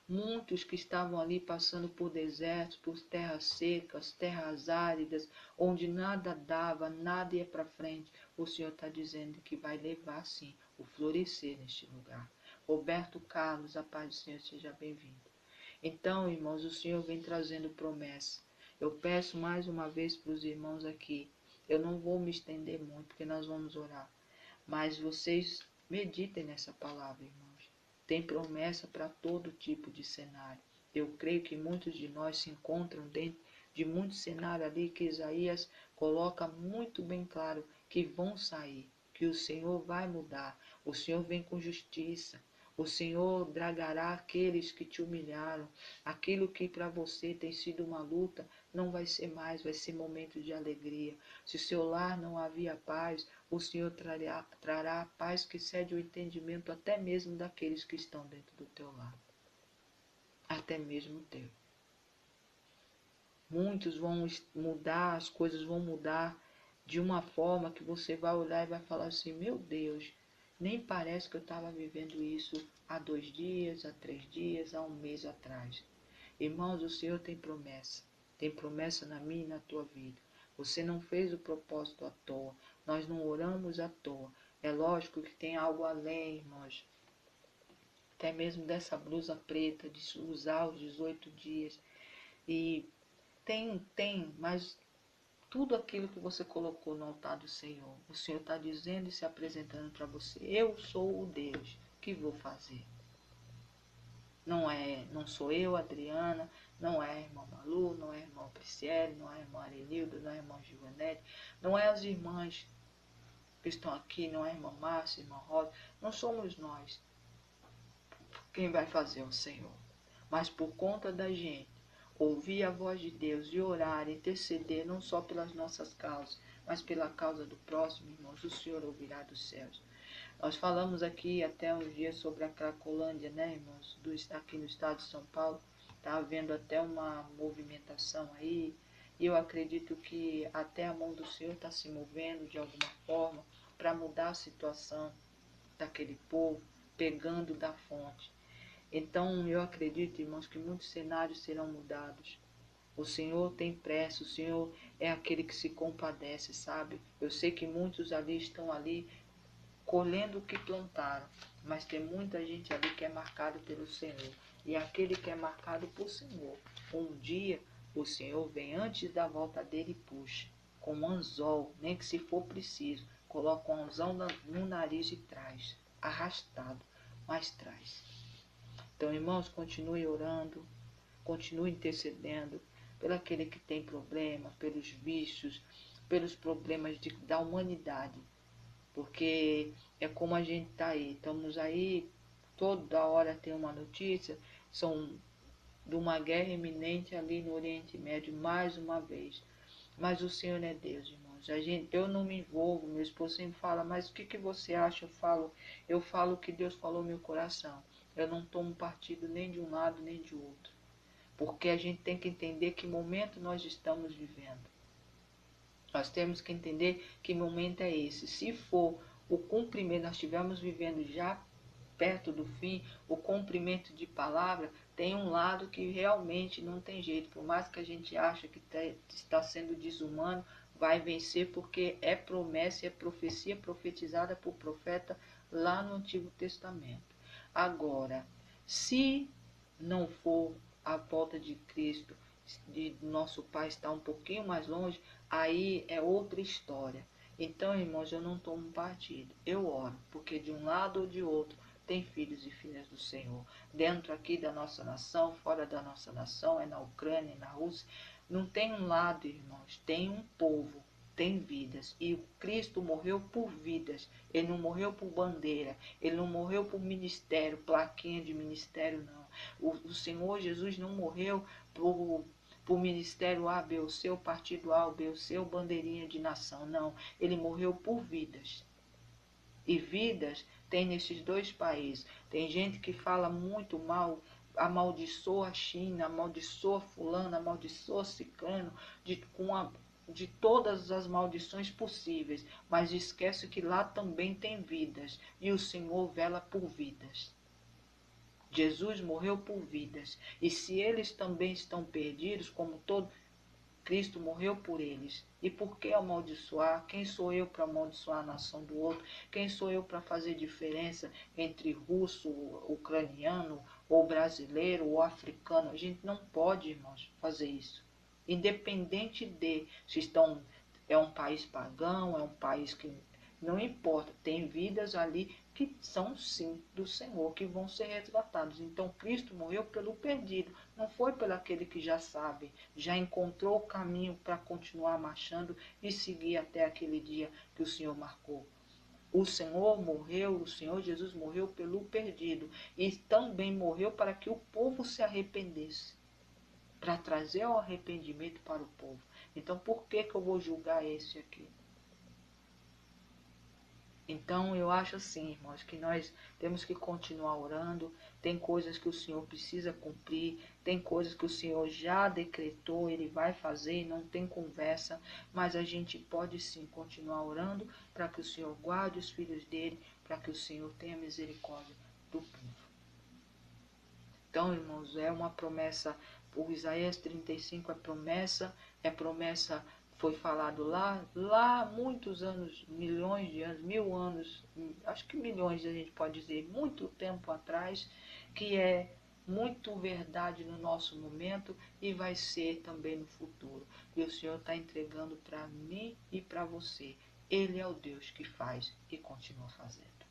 Muitos que estavam ali passando por desertos, por terras secas, terras áridas, onde nada dava, nada ia para frente, o Senhor está dizendo que vai levar sim o florescer neste lugar. Roberto Carlos, a paz do Senhor, seja bem-vindo. Então, irmãos, o Senhor vem trazendo promessa. Eu peço mais uma vez para os irmãos aqui, eu não vou me estender muito, porque nós vamos orar, mas vocês meditem nessa palavra, irmãos. Tem promessa para todo tipo de cenário. Eu creio que muitos de nós se encontram dentro de muito cenário ali que Isaías coloca muito bem claro que vão sair, que o Senhor vai mudar, o Senhor vem com justiça, o Senhor dragará aqueles que te humilharam, aquilo que para você tem sido uma luta, não vai ser mais, vai ser momento de alegria. Se o seu lar não havia paz, o Senhor trará a paz que excede o entendimento até mesmo daqueles que estão dentro do teu lar. Até mesmo o teu. Muitos vão mudar, as coisas vão mudar de uma forma que você vai olhar e vai falar assim, meu Deus, nem parece que eu estava vivendo isso há 2 dias, há 3 dias, há 1 mês atrás. Irmãos, o Senhor tem promessa na minha e na tua vida. Você não fez o propósito à toa, nós não oramos à toa. É lógico que tem algo além, irmãos, até mesmo dessa blusa preta, de usar os 18 dias. E tem, mas tudo aquilo que você colocou no altar do Senhor, o Senhor está dizendo e se apresentando para você. Eu sou o Deus que vou fazer. Não sou eu, Adriana, não é a irmã Malu, não é a irmã Prisciele, não é a irmã Arenilda, não é a irmã Givanete, não é as irmãs que estão aqui, não é a irmã Márcia, a irmã Rosa, não somos nós quem vai fazer o Senhor. Mas por conta da gente ouvir a voz de Deus e orar, interceder, não só pelas nossas causas, mas pela causa do próximo, irmãos, o Senhor ouvirá dos céus. Nós falamos aqui até uns dias sobre a Cracolândia, né, irmãos, aqui no estado de São Paulo. Está havendo até uma movimentação aí, e eu acredito que até a mão do Senhor está se movendo de alguma forma para mudar a situação daquele povo, pegando da fonte. Então eu acredito, irmãos, que muitos cenários serão mudados. O Senhor tem pressa, o Senhor é aquele que se compadece, sabe? Eu sei que muitos ali estão ali colhendo o que plantaram, mas tem muita gente ali que é marcado pelo Senhor. E aquele que é marcado por Senhor, um dia o Senhor vem antes da volta dele e puxa, com um anzol, nem que se for preciso, coloca um anzol no nariz e traz, arrastado, mas traz. Então, irmãos, continue orando, continue intercedendo pelo aquele que tem problema, pelos vícios, pelos problemas da humanidade. Porque é como a gente está aí, estamos aí, toda hora tem uma notícia, são de uma guerra iminente ali no Oriente Médio, mais uma vez. Mas o Senhor é Deus, irmãos. Eu não me envolvo, meu esposo sempre fala, mas o que você acha? Eu falo o que Deus falou no meu coração. Eu não tomo partido nem de um lado nem de outro. Porque a gente tem que entender que momento nós estamos vivendo. Nós temos que entender que momento é esse. Se for o cumprimento, nós estivermos vivendo já perto do fim, o cumprimento de palavra tem um lado que realmente não tem jeito. Por mais que a gente ache que está sendo desumano, vai vencer porque é promessa, é profecia profetizada por profeta lá no Antigo Testamento. Agora, se não for a volta de Cristo, de nosso Pai estar um pouquinho mais longe, aí é outra história. Então, irmãos, eu não tomo partido. Eu oro, porque de um lado ou de outro tem filhos e filhas do Senhor. Dentro aqui da nossa nação, fora da nossa nação, é na Ucrânia, na Rússia. Não tem um lado, irmãos, tem um povo, tem vidas. E o Cristo morreu por vidas. Ele não morreu por bandeira, ele não morreu por ministério, plaquinha de ministério, não. O Senhor Jesus não morreu por ministério A, B, o seu partido A, B, o seu bandeirinha de nação, não. Ele morreu por vidas. E vidas tem nesses dois países. Tem gente que fala muito mal, amaldiçoa a China, amaldiçoa fulano, amaldiçoa ciclano, de todas as maldições possíveis, mas esquece que lá também tem vidas, e o Senhor vela por vidas. Jesus morreu por vidas, e se eles também estão perdidos, como todo, Cristo morreu por eles. E por que amaldiçoar? Quem sou eu para amaldiçoar a nação do outro? Quem sou eu para fazer diferença entre russo, ucraniano, ou brasileiro, ou africano? A gente não pode, irmãos, fazer isso. Independente de se é um país pagão, é um país que não importa, tem vidas ali que são sim do Senhor, que vão ser resgatados. Então Cristo morreu pelo perdido, não foi pelo aquele que já sabe, já encontrou o caminho para continuar marchando e seguir até aquele dia que o Senhor marcou. O Senhor morreu, o Senhor Jesus morreu pelo perdido e também morreu para que o povo se arrependesse, para trazer o arrependimento para o povo. Então por que eu vou julgar esse aqui? Então eu acho assim, irmãos, que nós temos que continuar orando. Tem coisas que o Senhor precisa cumprir, tem coisas que o Senhor já decretou, Ele vai fazer, não tem conversa, mas a gente pode sim continuar orando para que o Senhor guarde os filhos dele, para que o Senhor tenha misericórdia do povo. Então, irmãos, é uma promessa, o Isaías 35 é promessa, foi falado lá muitos anos, milhões de anos, 1000 anos, acho que milhões a gente pode dizer, muito tempo atrás, que é muito verdade no nosso momento e vai ser também no futuro. E o Senhor está entregando para mim e para você. Ele é o Deus que faz e continua fazendo.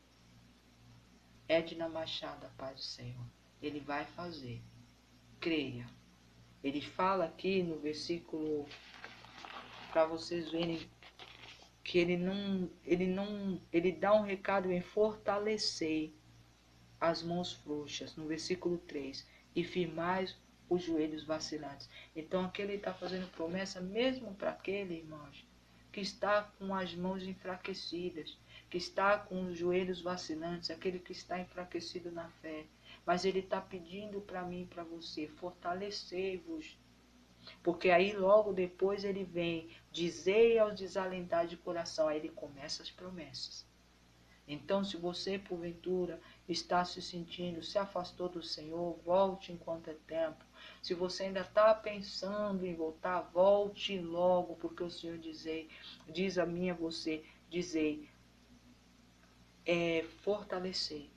Edna Machado, a paz do Senhor. Ele vai fazer. Creia. Ele fala aqui no versículo, para vocês verem que ele dá um recado em fortalecer as mãos frouxas, no versículo 3, e firmais os joelhos vacilantes. Então aqui ele está fazendo promessa mesmo para aquele, irmãos, que está com as mãos enfraquecidas, que está com os joelhos vacilantes, aquele que está enfraquecido na fé. Mas ele está pedindo para mim e para você, fortalecei-vos. Porque aí logo depois ele vem, dizei aos desalentados de coração, aí ele começa as promessas. Então, se você, porventura, está se sentindo, se afastou do Senhor, volte enquanto é tempo. Se você ainda está pensando em voltar, volte logo, porque o Senhor diz a mim e a você, fortalecer.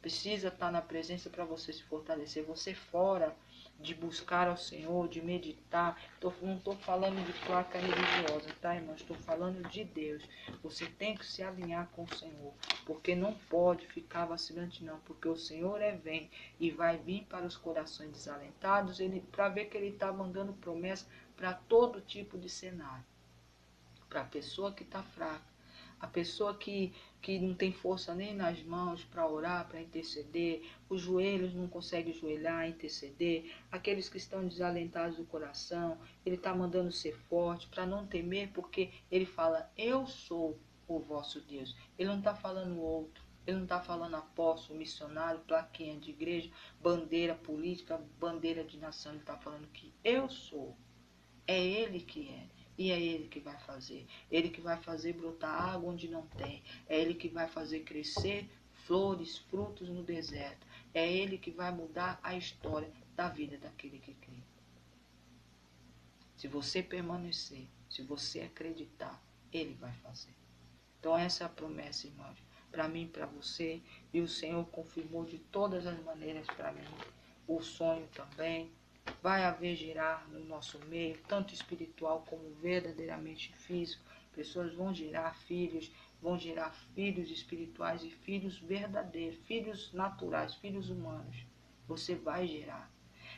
Precisa estar na presença para você se fortalecer. Você fora de buscar ao Senhor, de meditar. Não estou falando de placa religiosa, tá, irmão? Estou falando de Deus. Você tem que se alinhar com o Senhor. Porque não pode ficar vacilante, não. Porque o Senhor vem e vai vir para os corações desalentados. Para ver que Ele está mandando promessa para todo tipo de cenário. Para a pessoa que está fraca. A pessoa que não tem força nem nas mãos para orar, para interceder, os joelhos não conseguem joelhar, interceder, aqueles que estão desalentados do coração, ele está mandando ser forte para não temer, porque ele fala, eu sou o vosso Deus. Ele não está falando outro, ele não está falando apóstolo, missionário, plaquinha de igreja, bandeira política, bandeira de nação, ele está falando que eu sou. É Ele que é. E é Ele que vai fazer. Ele que vai fazer brotar água onde não tem. É Ele que vai fazer crescer flores, frutos no deserto. É Ele que vai mudar a história da vida daquele que crê. Se você permanecer, se você acreditar, Ele vai fazer. Então essa é a promessa, irmãos, para mim, para você. E o Senhor confirmou de todas as maneiras para mim. O sonho também. Vai haver girar no nosso meio, tanto espiritual como verdadeiramente físico. Pessoas vão gerar filhos espirituais e filhos verdadeiros, filhos naturais, filhos humanos. Você vai gerar.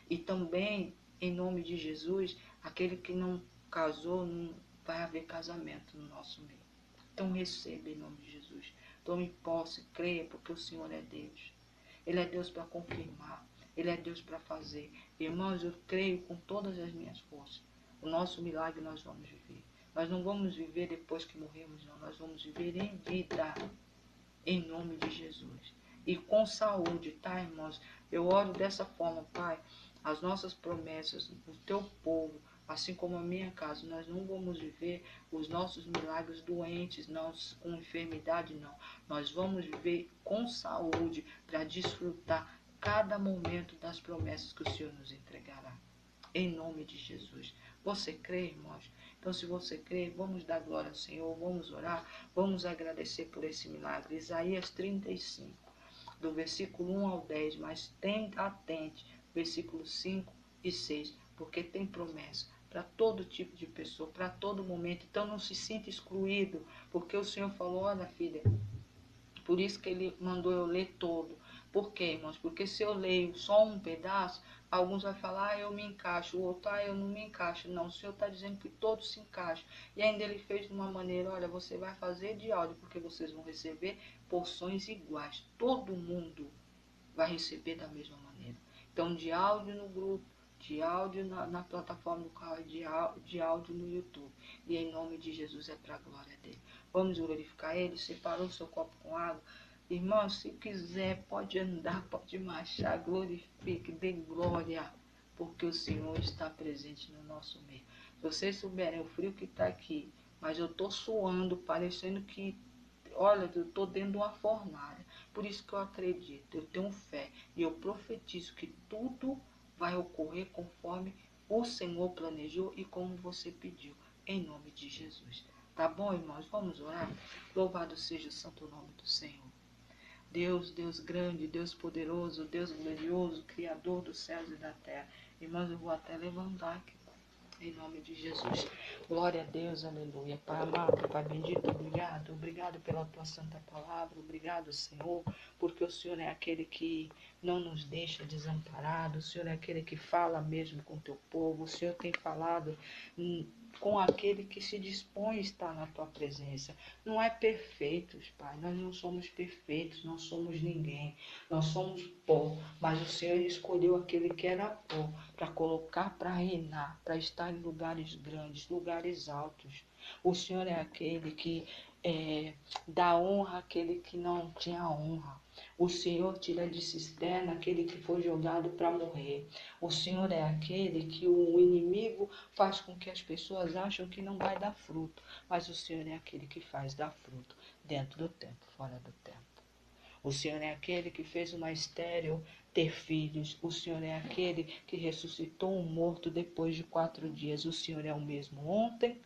E também, em nome de Jesus, aquele que não casou, não vai haver casamento no nosso meio. Então receba em nome de Jesus. Tome posse, creia, porque o Senhor é Deus. Ele é Deus para confirmar. Ele é Deus para fazer. Irmãos, eu creio com todas as minhas forças. O nosso milagre nós vamos viver. Nós não vamos viver depois que morremos, não. Nós vamos viver em vida. Em nome de Jesus. E com saúde, tá, irmãos? Eu oro dessa forma, Pai. As nossas promessas, o teu povo, assim como a minha casa, nós não vamos viver os nossos milagres doentes, não, com enfermidade, não. Nós vamos viver com saúde para desfrutar cada momento das promessas que o Senhor nos entregará. Em nome de Jesus. Você crê, irmãos? Então, se você crê, vamos dar glória ao Senhor, vamos orar, vamos agradecer por esse milagre. Isaías 35, do versículo 1 ao 10, mas atente, versículos 5 e 6, porque tem promessa para todo tipo de pessoa, para todo momento. Então, não se sinta excluído, porque o Senhor falou, olha, filha, por isso que Ele mandou eu ler todo. Por quê, irmãos? Porque se eu leio só um pedaço, alguns vão falar, eu me encaixo, o outro, eu não me encaixo. Não, o Senhor está dizendo que todos se encaixam. E ainda Ele fez de uma maneira, olha, você vai fazer de áudio, porque vocês vão receber porções iguais. Todo mundo vai receber da mesma maneira. Então, de áudio no grupo, de áudio na plataforma do canal, de áudio no YouTube. E em nome de Jesus é para a glória dele. Vamos glorificar ele. Separou seu copo com água. Irmão, se quiser, pode andar, pode marchar, glorifique, dê glória, porque o Senhor está presente no nosso meio. Se vocês souberem o frio que está aqui, mas eu estou suando, parecendo que, olha, eu estou dentro de uma fornalha. Por isso que eu acredito, eu tenho fé e eu profetizo que tudo vai ocorrer conforme o Senhor planejou e como você pediu, em nome de Jesus. Tá bom, irmãos? Vamos orar? Louvado seja o santo nome do Senhor. Deus, Deus grande, Deus poderoso, Deus glorioso, Criador dos céus e da terra. Irmãos, eu vou até levantar aqui. Em nome de Jesus. Glória a Deus, aleluia. Pai amado, Pai bendito, obrigado. Obrigado pela tua santa palavra. Obrigado, Senhor, porque o Senhor é aquele que não nos deixa desamparado. O Senhor é aquele que fala mesmo com o teu povo. O Senhor tem falado com aquele que se dispõe a estar na tua presença. Não é perfeitos, Pai. Nós não somos perfeitos, não somos ninguém. Nós somos pó, mas o Senhor escolheu aquele que era pó para colocar, para reinar, para estar em lugares grandes, lugares altos. O Senhor é aquele que dá honra àquele que não tinha honra. O Senhor tira de cisterna aquele que foi jogado para morrer. O Senhor é aquele que o inimigo faz com que as pessoas acham que não vai dar fruto. Mas o Senhor é aquele que faz dar fruto dentro do tempo, fora do tempo. O Senhor é aquele que fez uma estéril ter filhos. O Senhor é aquele que ressuscitou um morto depois de 4 dias. O Senhor é o mesmo ontem,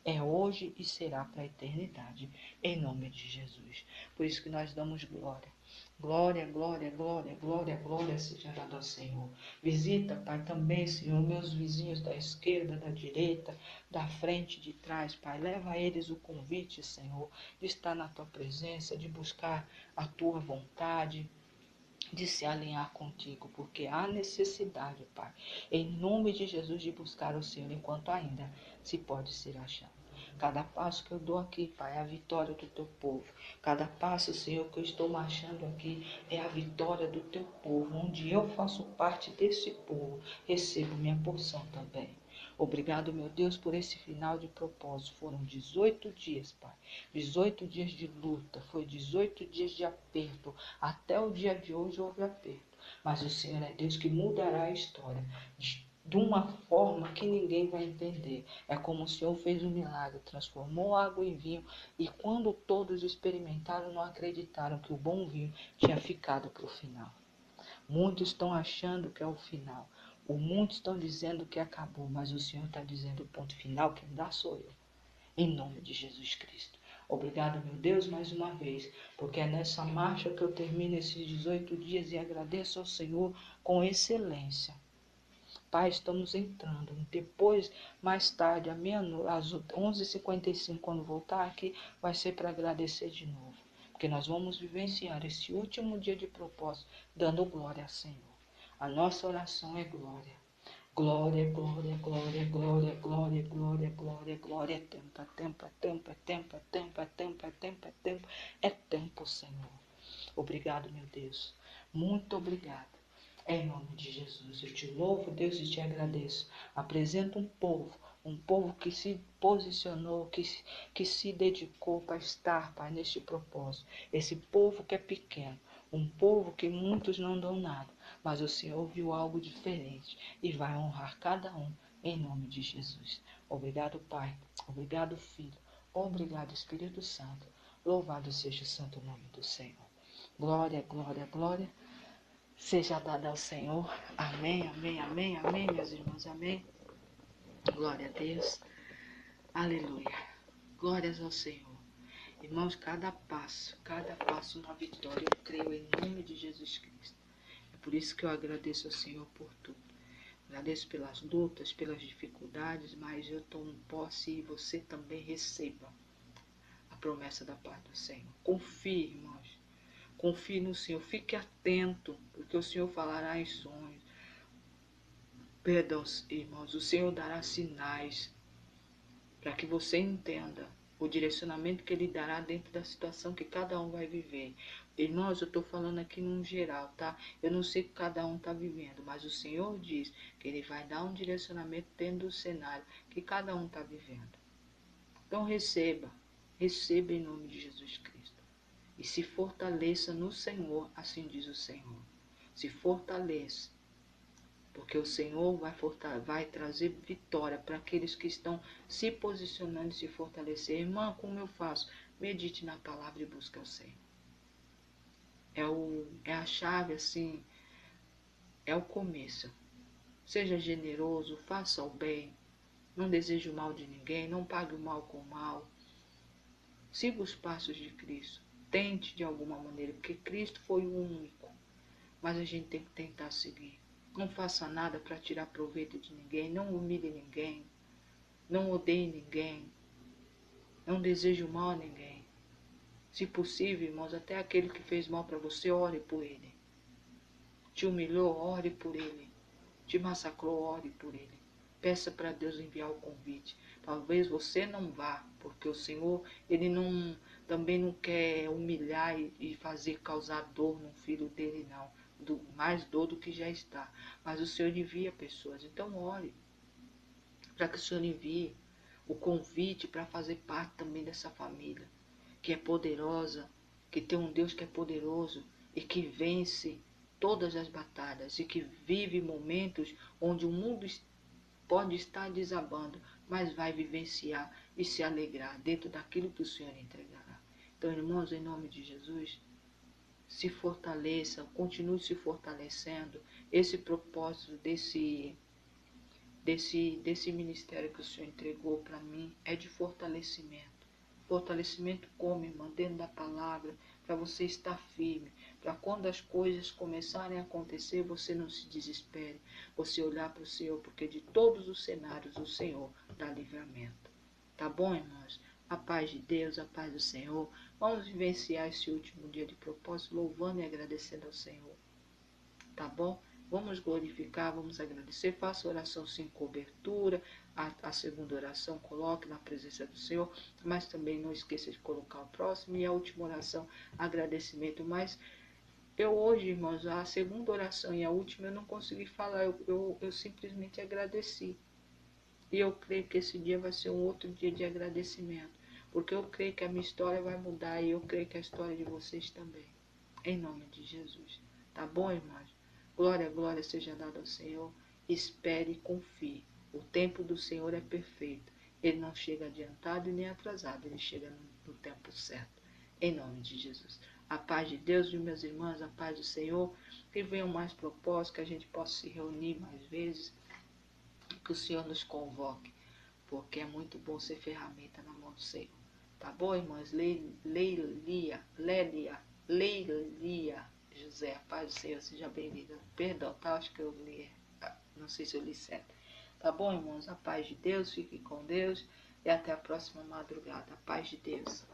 é hoje e será para a eternidade, em nome de Jesus. Por isso que nós damos glória. Glória, glória, glória, glória, glória seja dada ao Senhor. Visita, Pai, também, Senhor, meus vizinhos da esquerda, da direita, da frente, de trás, Pai. Leva a eles o convite, Senhor, de estar na Tua presença, de buscar a Tua vontade, de se alinhar contigo, porque há necessidade, Pai, em nome de Jesus, de buscar o Senhor enquanto ainda se pode ser achado. Cada passo que eu dou aqui, Pai, é a vitória do Teu povo. Cada passo, Senhor, que eu estou marchando aqui é a vitória do Teu povo. Onde eu faço parte desse povo, recebo minha porção também. Obrigado, meu Deus, por esse final de propósito. Foram 18 dias, Pai. 18 dias de luta. Foi 18 dias de aperto. Até o dia de hoje houve aperto. Mas o Senhor é Deus que mudará a história de uma forma que ninguém vai entender. É como o Senhor fez um milagre, transformou água em vinho, e quando todos experimentaram, não acreditaram que o bom vinho tinha ficado para o final. Muitos estão achando que é o final. Muitos estão dizendo que acabou, mas o Senhor está dizendo o ponto final, quem dá sou eu. Em nome de Jesus Cristo. Obrigado, meu Deus, mais uma vez, porque é nessa marcha que eu termino esses 18 dias e agradeço ao Senhor com excelência. Pai, estamos entrando. Depois, mais tarde, às 11h55, quando voltar aqui, vai ser para agradecer de novo. Porque nós vamos vivenciar esse último dia de propósito, dando glória ao Senhor. A nossa oração é glória. Glória, glória, glória, glória, glória, glória, glória, glória. É tempo, é tempo, é tempo, é tempo, é tempo, é tempo, é tempo, é tempo. É tempo, Senhor. Obrigado, meu Deus. Muito obrigado. Em nome de Jesus, eu te louvo, Deus, e te agradeço. Apresento um povo que se posicionou, que se dedicou para estar, Pai, neste propósito. Esse povo que é pequeno, um povo que muitos não dão nada, mas o Senhor viu algo diferente e vai honrar cada um, em nome de Jesus. Obrigado, Pai. Obrigado, Filho. Obrigado, Espírito Santo. Louvado seja o santo nome do Senhor. Glória, glória, glória. Seja dada ao Senhor. Amém, amém, amém, amém, meus irmãos, amém. Glória a Deus. Aleluia. Glórias ao Senhor. Irmãos, cada passo na vitória, eu creio em nome de Jesus Cristo. É por isso que eu agradeço ao Senhor por tudo. Agradeço pelas lutas, pelas dificuldades, mas eu tomo posse e você também receba a promessa da paz do Senhor. Confie, irmãos. Confie no Senhor. Fique atento, porque o Senhor falará em sonhos. Perdão, irmãos, o Senhor dará sinais para que você entenda o direcionamento que Ele dará dentro da situação que cada um vai viver. Irmãos, eu estou falando aqui num geral, tá? Eu não sei o que cada um está vivendo, mas o Senhor diz que Ele vai dar um direcionamento dentro do cenário que cada um está vivendo. Então receba em nome de Jesus Cristo. E se fortaleça no Senhor, assim diz o Senhor. Se fortaleça. Porque o Senhor vai trazer vitória para aqueles que estão se posicionando e se fortalecer. Irmã, como eu faço? Medite na palavra e busque o Senhor. É a chave, assim, é o começo. Seja generoso, faça o bem. Não deseje o mal de ninguém, não pague o mal com o mal. Siga os passos de Cristo. Tente de alguma maneira, porque Cristo foi o único. Mas a gente tem que tentar seguir. Não faça nada para tirar proveito de ninguém. Não humilhe ninguém. Não odeie ninguém. Não deseje o mal a ninguém. Se possível, irmãos, até aquele que fez mal para você, ore por ele. Te humilhou, ore por ele. Te massacrou, ore por ele. Peça para Deus enviar o convite. Talvez você não vá, porque o Senhor, Ele também não quer humilhar e fazer causar dor no filho dele, não. Mais dor do que já está. Mas o Senhor envia pessoas. Então ore para que o Senhor envie o convite para fazer parte também dessa família. que é poderosa, que tem um Deus que é poderoso e que vence todas as batalhas e que vive momentos onde o mundo pode estar desabando, mas vai vivenciar e se alegrar dentro daquilo que o Senhor entregará. Então, irmãos, em nome de Jesus, se fortaleça, continue se fortalecendo. Esse propósito desse ministério que o Senhor entregou para mim é de fortalecimento. Fortalecimento como, irmã? Dentro da palavra, para você estar firme, para quando as coisas começarem a acontecer, você não se desespere, você olhar para o Senhor, porque de todos os cenários o Senhor dá livramento. Tá bom, irmãos? A paz de Deus, a paz do Senhor. Vamos vivenciar esse último dia de propósito, louvando e agradecendo ao Senhor. Tá bom? Vamos glorificar, vamos agradecer. Faça oração sem cobertura. A segunda oração coloque na presença do Senhor. Mas também não esqueça de colocar o próximo. E a última oração, agradecimento. Mas eu hoje, irmãos, a segunda oração e a última eu não consegui falar. Eu simplesmente agradeci. E eu creio que esse dia vai ser um outro dia de agradecimento. Porque eu creio que a minha história vai mudar. E eu creio que a história de vocês também. Em nome de Jesus. Tá bom, irmãos? Glória, glória seja dada ao Senhor. Espere e confie. O tempo do Senhor é perfeito. Ele não chega adiantado e nem atrasado. Ele chega no tempo certo. Em nome de Jesus. A paz de Deus, meus irmãos, a paz do Senhor. Que venham mais propósitos, que a gente possa se reunir mais vezes. Que o Senhor nos convoque. Porque é muito bom ser ferramenta na mão do Senhor. Tá bom, irmãs? Leilia. José, a paz do Senhor, seja bem-vinda. Perdão, tá? Acho que eu li, não sei se eu li certo. Tá bom, irmãos? A paz de Deus, fique com Deus e até a próxima madrugada. A paz de Deus.